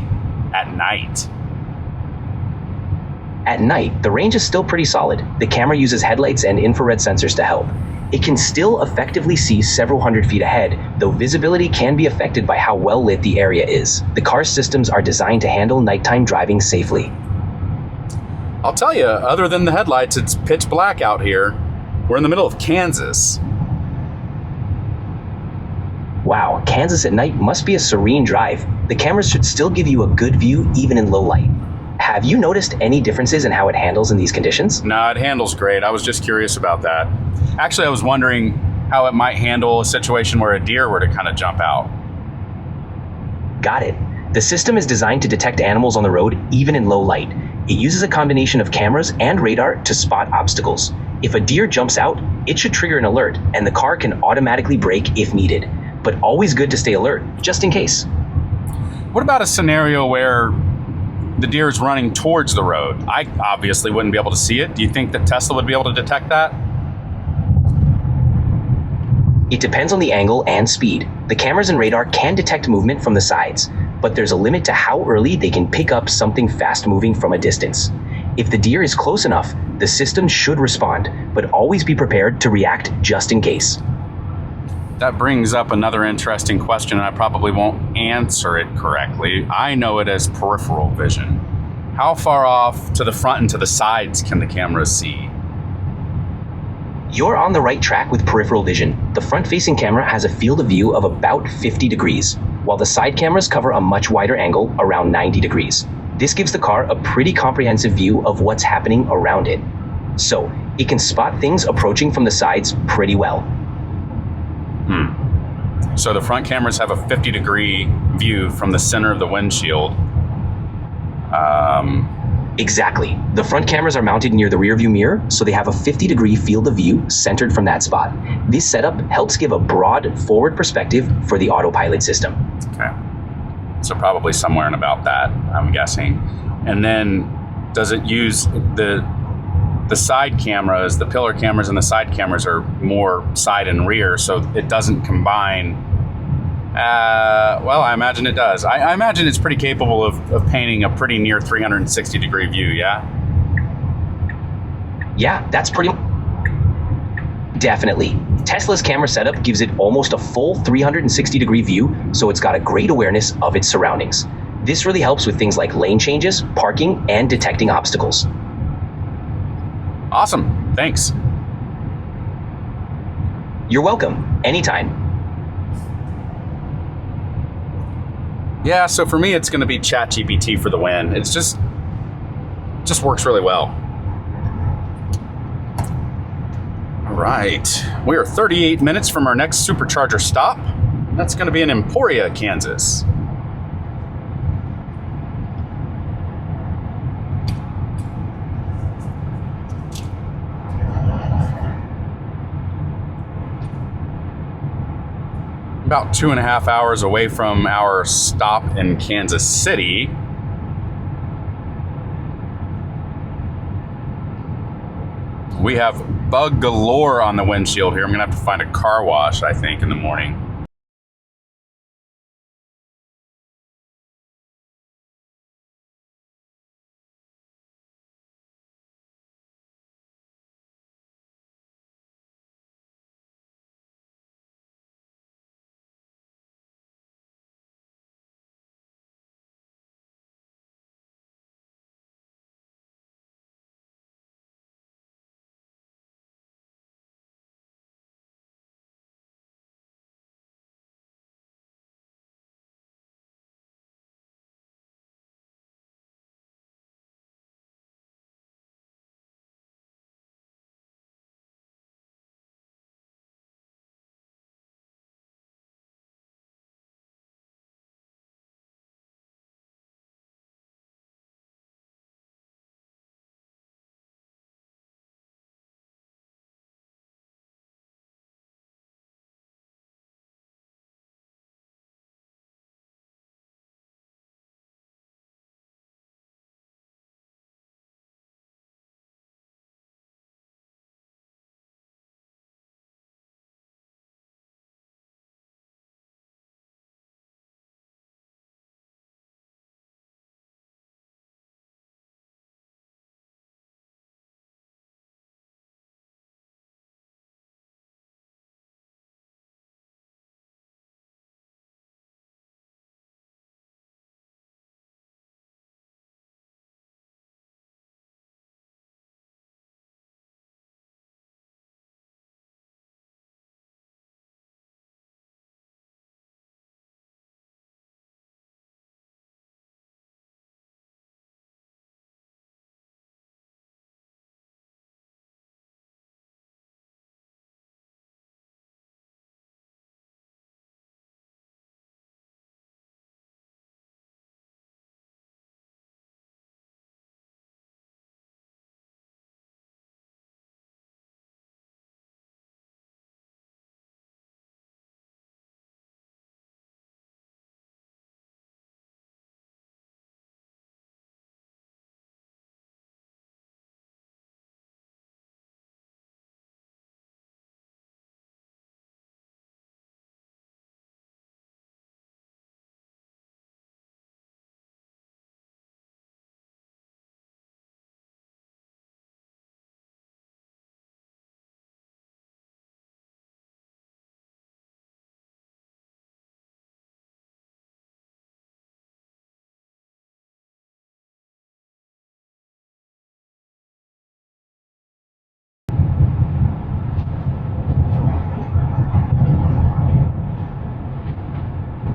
at night? At night, the range is still pretty solid. The camera uses headlights and infrared sensors to help. It can still effectively see several hundred feet ahead, though visibility can be affected by how well lit the area is. The car's systems are designed to handle nighttime driving safely. I'll tell you, other than the headlights, it's pitch black out here. We're in the middle of Kansas. Wow, Kansas at night must be a serene drive. The cameras should still give you a good view even in low light. Have you noticed any differences in how it handles in these conditions? No, it handles great. I was just curious about that. Actually, I was wondering how it might handle a situation where a deer were to kind of jump out. Got it. The system is designed to detect animals on the road even in low light. It uses a combination of cameras and radar to spot obstacles. If a deer jumps out, it should trigger an alert, and the car can automatically brake if needed. But always good to stay alert, just in case. What about a scenario where the deer is running towards the road? I obviously wouldn't be able to see it. Do you think that Tesla would be able to detect that? It depends on the angle and speed. The cameras and radar can detect movement from the sides, but there's a limit to how early they can pick up something fast moving from a distance. If the deer is close enough, the system should respond, but always be prepared to react just in case. That brings up another interesting question, and I probably won't answer it correctly. I know it as peripheral vision. How far off to the front and to the sides can the cameras see? You're on the right track with peripheral vision. The front-facing camera has a field of view of about 50 degrees, while the side cameras cover a much wider angle, around 90 degrees. This gives the car a pretty comprehensive view of what's happening around it. So, it can spot things approaching from the sides pretty well. So the front cameras have a 50-degree view from the center of the windshield. Exactly. The front cameras are mounted near the rearview mirror, so they have a 50-degree field of view centered from that spot. This setup helps give a broad forward perspective for the autopilot system. Okay. So probably somewhere in about that, I'm guessing. And then does it use the side cameras, the pillar cameras and the side cameras are more side and rear, so it doesn't combine. Well, I imagine it does. I imagine it's pretty capable of painting a pretty near 360-degree view, yeah? Yeah, that's Definitely. Tesla's camera setup gives it almost a full 360-degree view, so it's got a great awareness of its surroundings. This really helps with things like lane changes, parking, and detecting obstacles. Awesome. Thanks. You're welcome. Anytime. Yeah, so for me, it's going to be ChatGPT for the win. It's just works really well. All right. We are 38 minutes from our next supercharger stop. That's going to be in Emporia, Kansas. About 2.5 hours away from our stop in Kansas City. We have bug galore on the windshield here. I'm gonna have to find a car wash, I think, in the morning.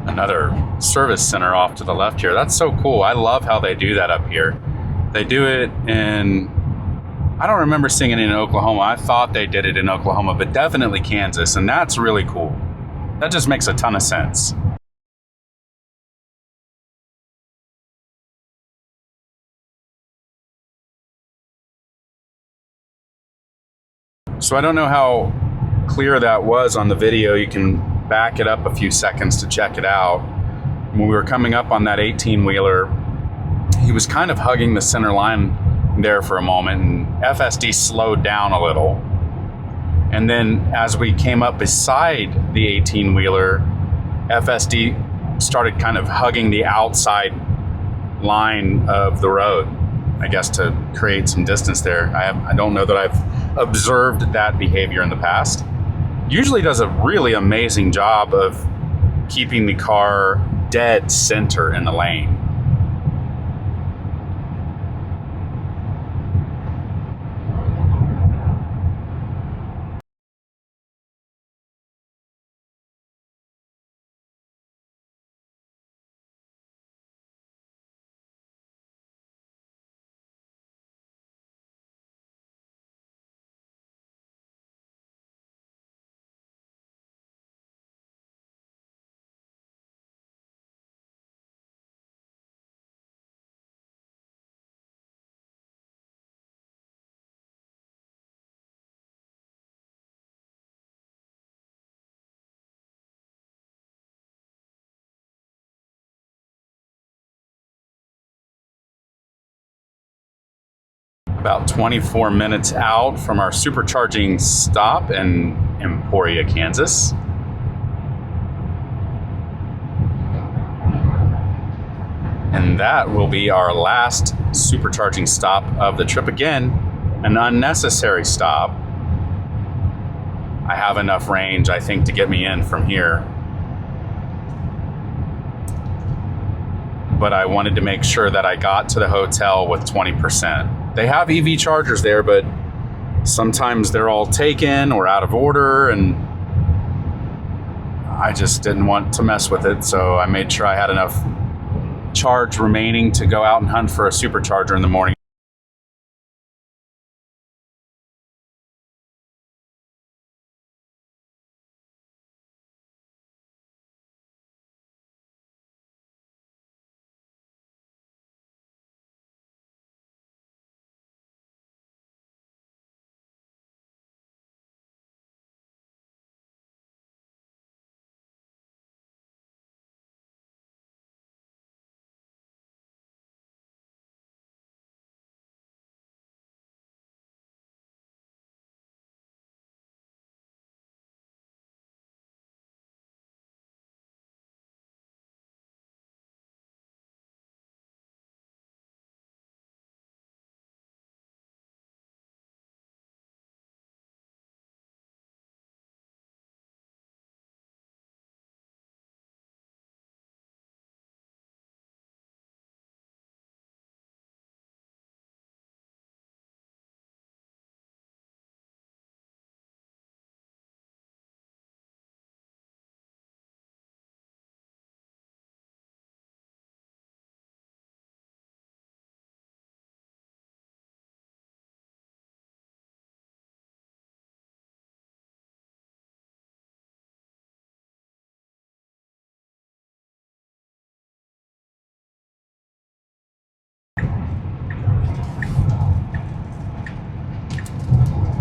Another service center off to the left here. That's so cool. I love how they do that up here. They do it in, I don't remember seeing it in Oklahoma. I thought they did it in Oklahoma, but definitely Kansas, and that's really cool. That just makes a ton of sense. So I don't know how clear that was on the video. You can back it up a few seconds to check it out. When we were coming up on that 18-wheeler, he was kind of hugging the center line there for a moment, and FSD slowed down a little. And then as we came up beside the 18-wheeler, FSD started kind of hugging the outside line of the road, I guess, to create some distance there. I don't know that I've observed that behavior in the past. Usually does a really amazing job of keeping the car dead center in the lane. About 24 minutes out from our supercharging stop in Emporia, Kansas. And that will be our last supercharging stop of the trip. Again, an unnecessary stop. I have enough range, I think, to get me in from here. But I wanted to make sure that I got to the hotel with 20%. They have EV chargers there, but sometimes they're all taken or out of order, and I just didn't want to mess with it, so I made sure I had enough charge remaining to go out and hunt for a supercharger in the morning.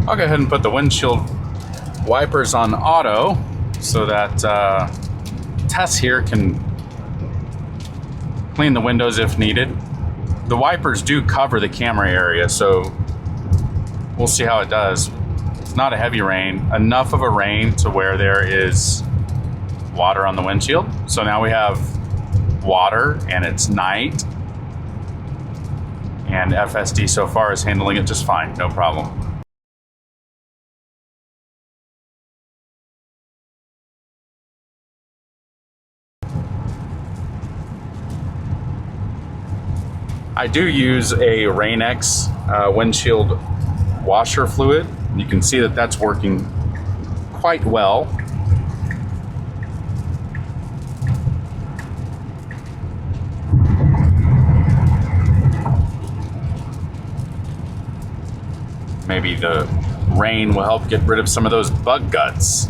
I'll go ahead and put the windshield wipers on auto so that Tess here can clean the windows if needed. The wipers do cover the camera area, so we'll see how it does. It's not a heavy rain, enough of a rain to where there is water on the windshield. So now we have water and it's night, and FSD so far is handling it just fine, no problem. I do use a Rain-X windshield washer fluid. You can see that that's working quite well. Maybe the rain will help get rid of some of those bug guts.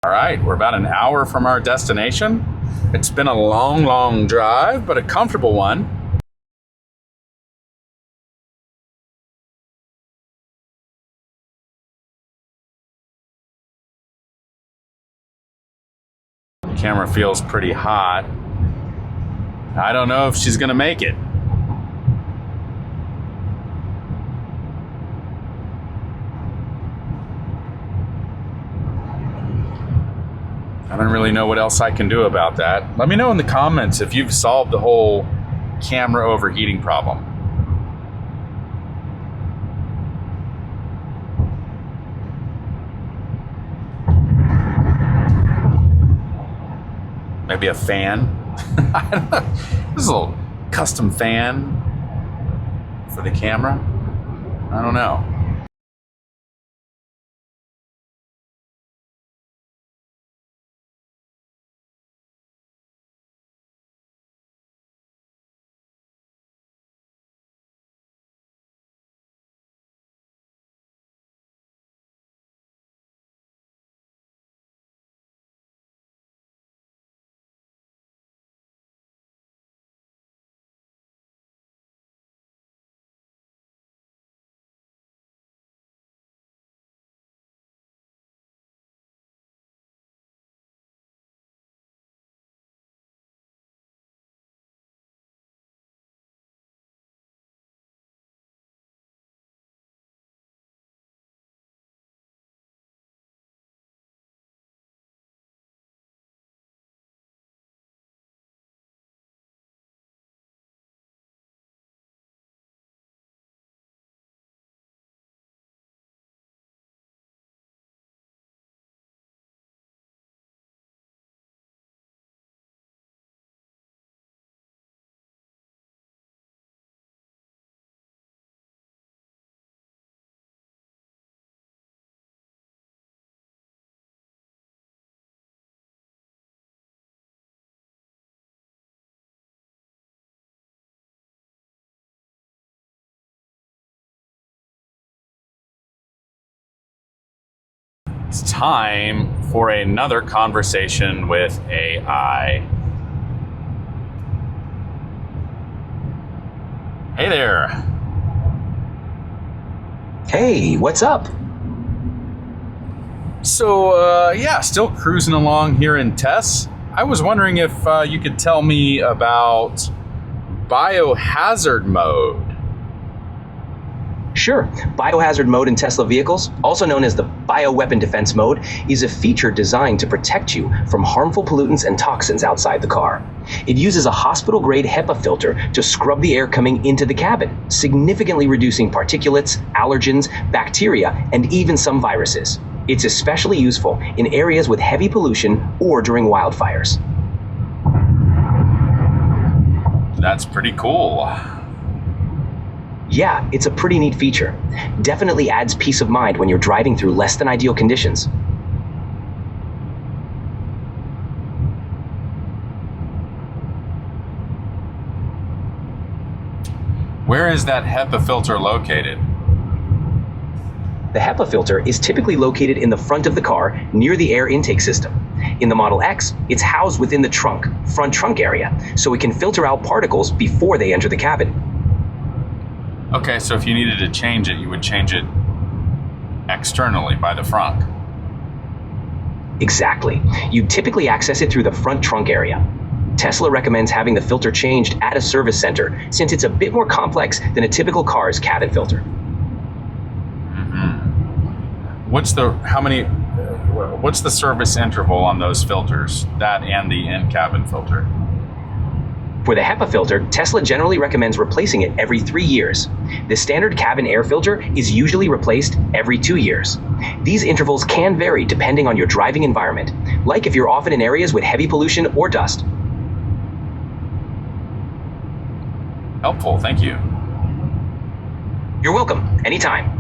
All right, we're about an hour from our destination. It's been a long, long drive, but a comfortable one. Camera feels pretty hot. I don't know if she's gonna make it. I don't really know what else I can do about that. Let me know in the comments if you've solved the whole camera overheating problem. Maybe a fan. I don't know. This is a little custom fan for the camera. I don't know. It's time for another conversation with AI. Hey there. Hey, what's up? So, yeah, still cruising along here in Tess. I was wondering if you could tell me about Biohazard mode. Sure. Biohazard mode in Tesla vehicles, also known as the bioweapon defense mode, is a feature designed to protect you from harmful pollutants and toxins outside the car. It uses a hospital-grade HEPA filter to scrub the air coming into the cabin, significantly reducing particulates, allergens, bacteria, and even some viruses. It's especially useful in areas with heavy pollution or during wildfires. That's pretty cool. Yeah, it's a pretty neat feature. Definitely adds peace of mind when you're driving through less than ideal conditions. Where is that HEPA filter located? The HEPA filter is typically located in the front of the car near the air intake system. In the Model X, it's housed within the front trunk area, so it can filter out particles before they enter the cabin. Okay, so if you needed to change it, you would change it externally by the frunk. Exactly. You typically access it through the front trunk area. Tesla recommends having the filter changed at a service center since it's a bit more complex than a typical car's cabin filter. What's the service interval on those filters? That and the in-cabin filter? For the HEPA filter, Tesla generally recommends replacing it every 3 years. The standard cabin air filter is usually replaced every 2 years. These intervals can vary depending on your driving environment, like if you're often in areas with heavy pollution or dust. Helpful, thank you. You're welcome, anytime.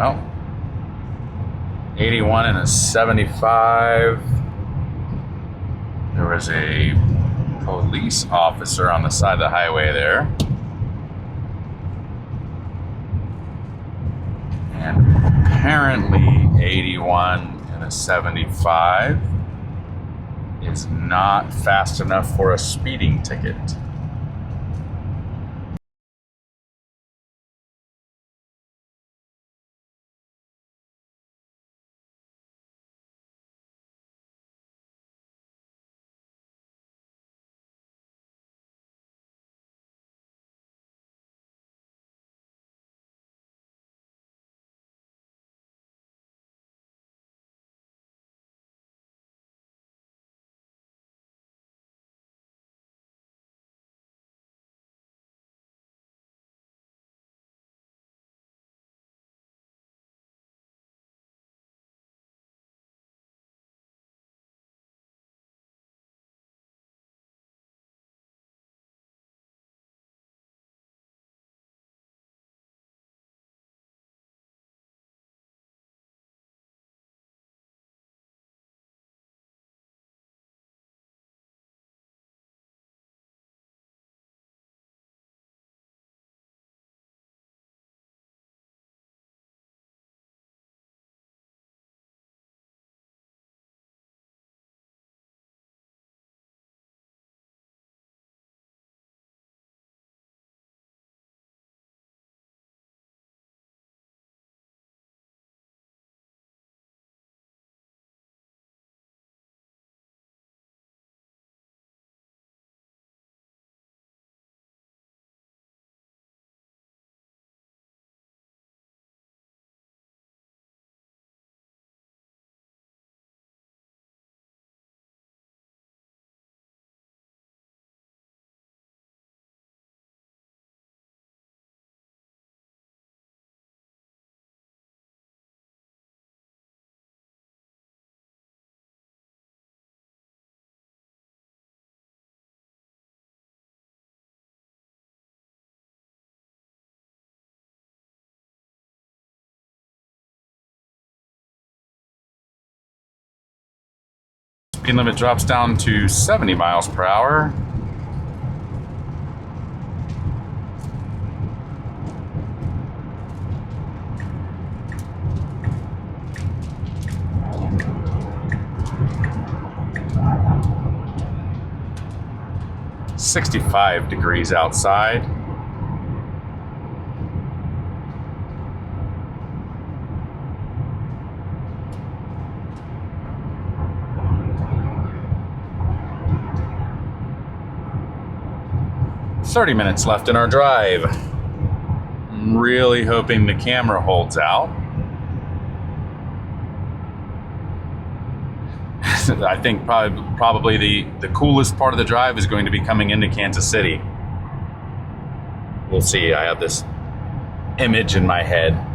Oh, 81 and a 75. There was a police officer on the side of the highway there. And apparently 81 and a 75 is not fast enough for a speeding ticket. Speed limit drops down to 70 miles per hour. "65 degrees outside." "30 minutes left in our drive." I'm really hoping the camera holds out. I think probably the coolest part of the drive is going to be coming into Kansas City. We'll see. I have this image in my head.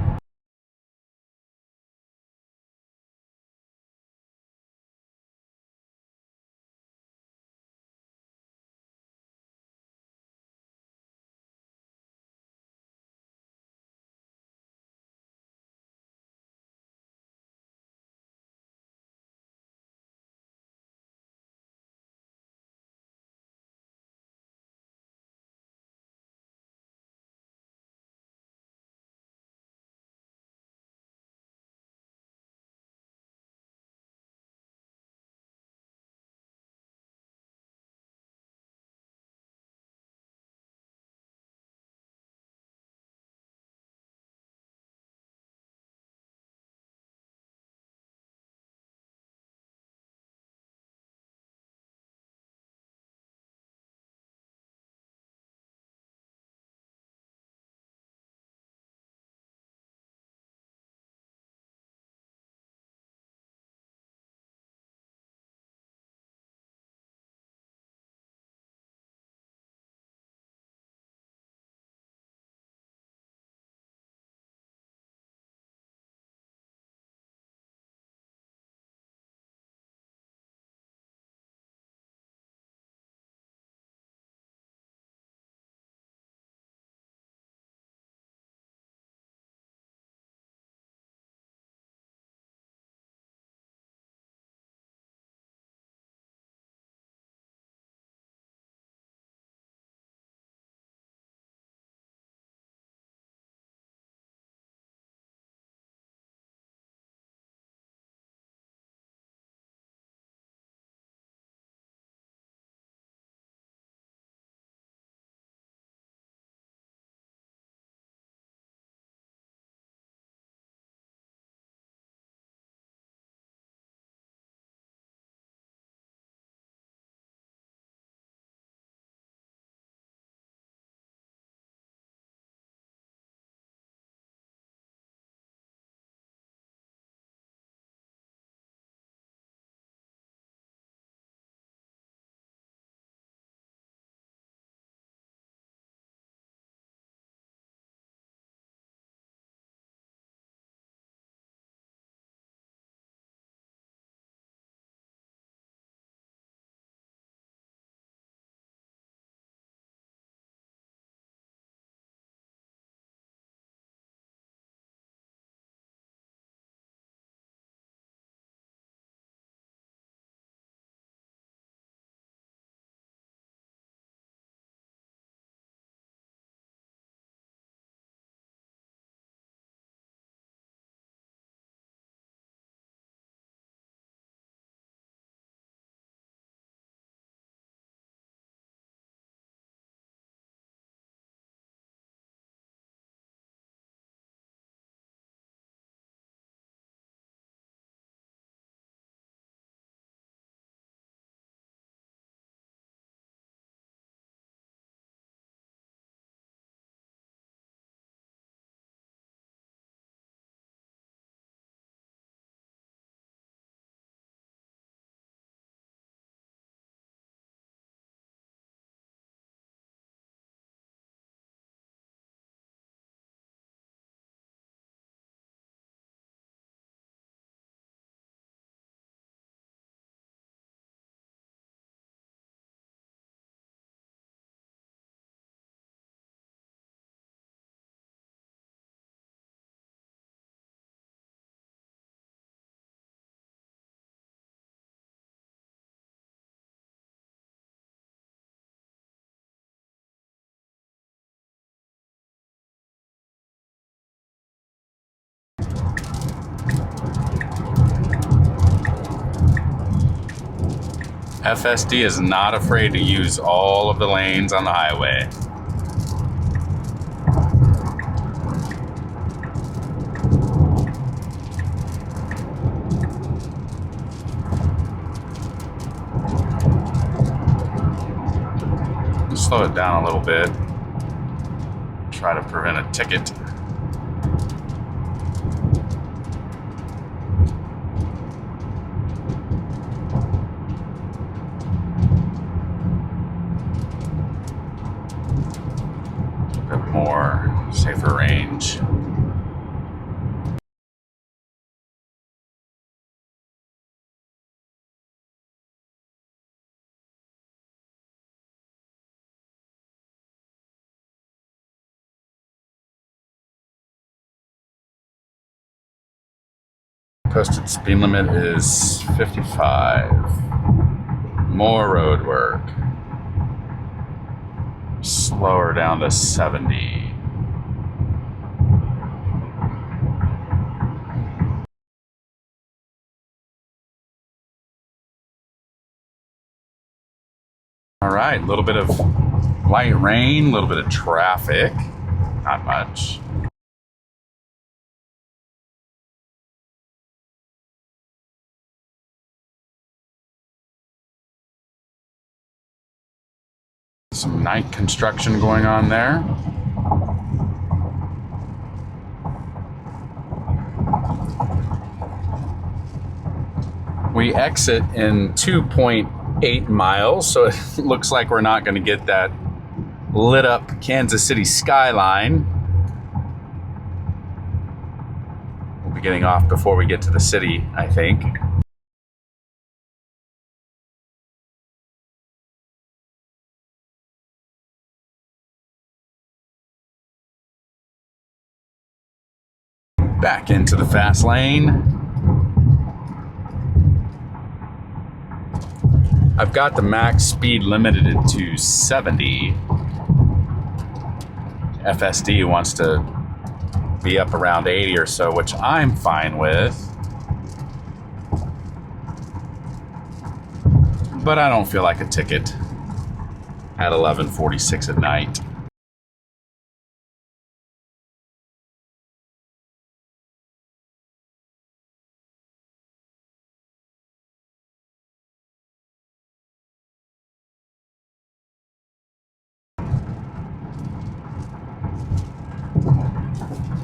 FSD is not afraid to use all of the lanes on the highway. Slow it down a little bit. Try to prevent a ticket. A bit more safer range. Posted speed limit is 55. More road work. Slower down to 70. All right, a little bit of light rain, a little bit of traffic. Not much. Some night construction going on there. We exit in 2.8 miles, so it looks like we're not going to get that lit up Kansas City skyline. We'll be getting off before we get to the city, I think. Back into the fast lane. I've got the max speed limited to 70. FSD wants to be up around 80 or so, which I'm fine with. But I don't feel like a ticket at 11:46 at night.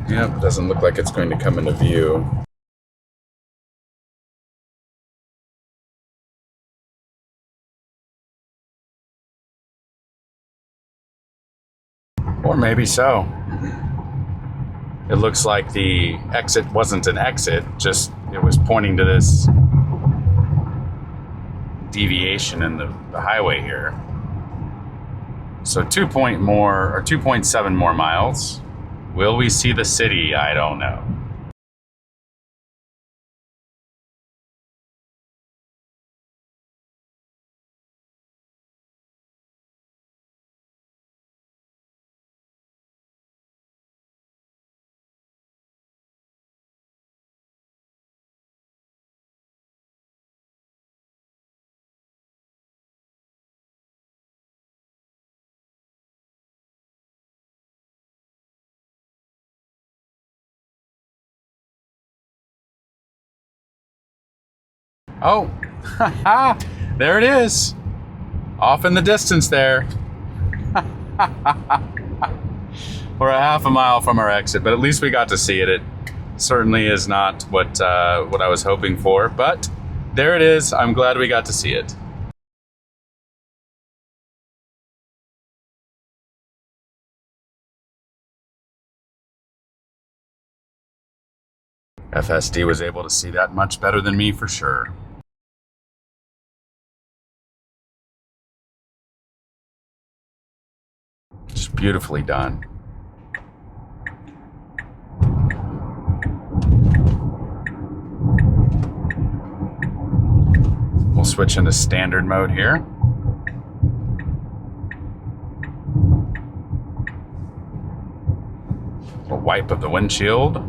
Yep, doesn't look like it's going to come into view. Or maybe so. It looks like the exit wasn't an exit, just it was pointing to this deviation in the highway here. So 2.7 more miles. Will we see the city? I don't know. Oh, there it is. Off in the distance there. We're a half a mile from our exit, but at least we got to see it. It certainly is not what I was hoping for, but there it is. I'm glad we got to see it. FSD was able to see that much better than me for sure. Just beautifully done. We'll switch into standard mode here. A wipe of the windshield.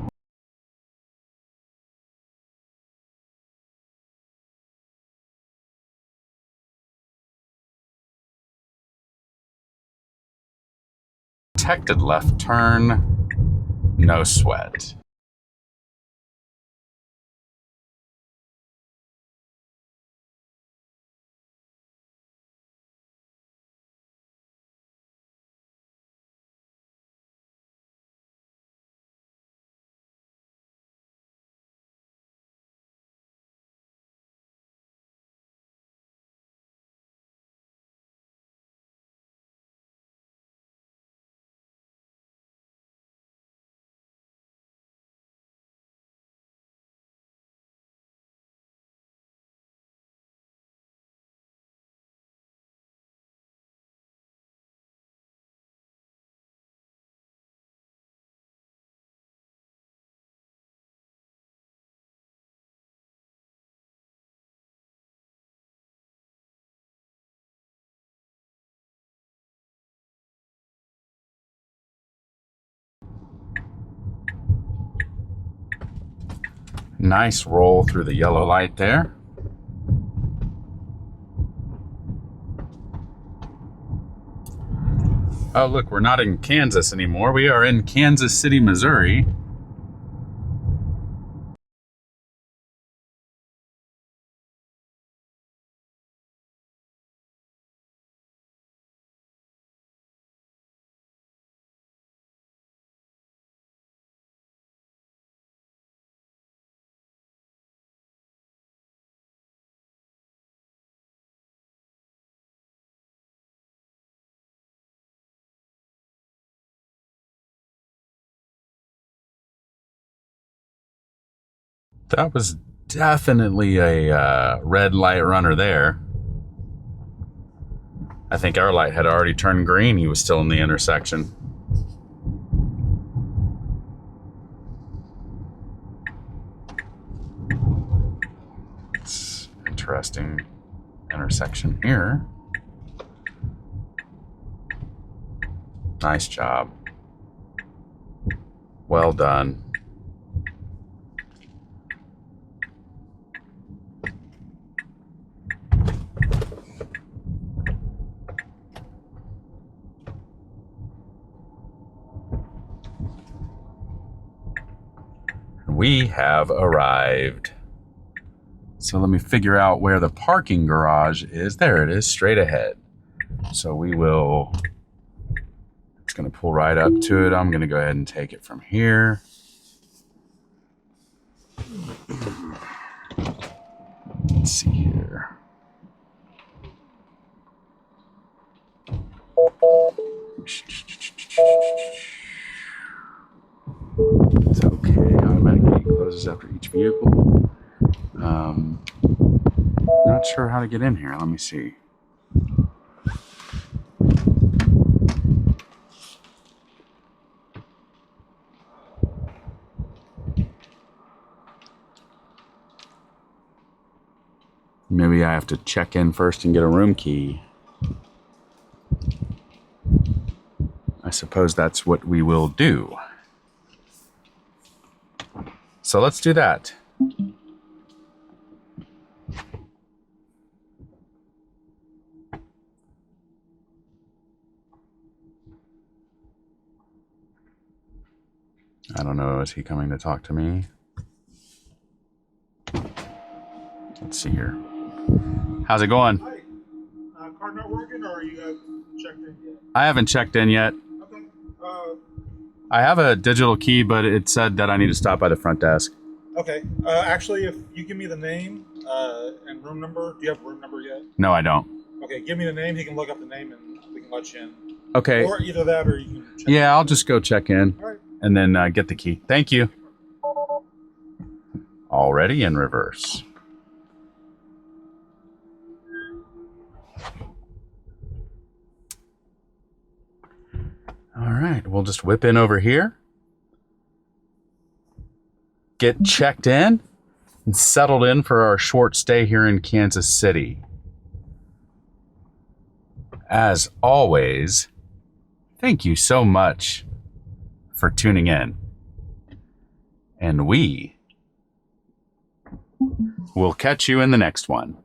protected left turn, no sweat. Nice roll through the yellow light there. Oh, look, we're not in Kansas anymore. We are in Kansas City, Missouri. That was definitely a red light runner there. I think our light had already turned green. He was still in the intersection. It's an interesting intersection here. Nice job. Well done. We have arrived. So let me figure out where the parking garage is. There it is, straight ahead. So we will, it's going to pull right up to it. I'm going to go ahead and take it from here. Let's see here. It's okay. Automatic gate closes after each vehicle. Not sure how to get in here. Let me see. Maybe I have to check in first and get a room key. I suppose that's what we will do. So let's do that. I don't know, is he coming to talk to me? Let's see here. How's it going? Hi. Card not working, or you have checked in yet? I haven't checked in yet. Okay. I have a digital key, but it said that I need to stop by the front desk. Okay. Actually, if you give me the name and room number, do you have room number yet? No, I don't. Okay, give me the name. He can look up the name, and we can let you in. Okay. Or either that, or you can check Yeah, I'll just go check in. All right. And then get the key. Thank you. Already in reverse. All right, we'll just whip in over here, get checked in, and settled in for our short stay here in Kansas City. As always, thank you so much for tuning in. And we will catch you in the next one.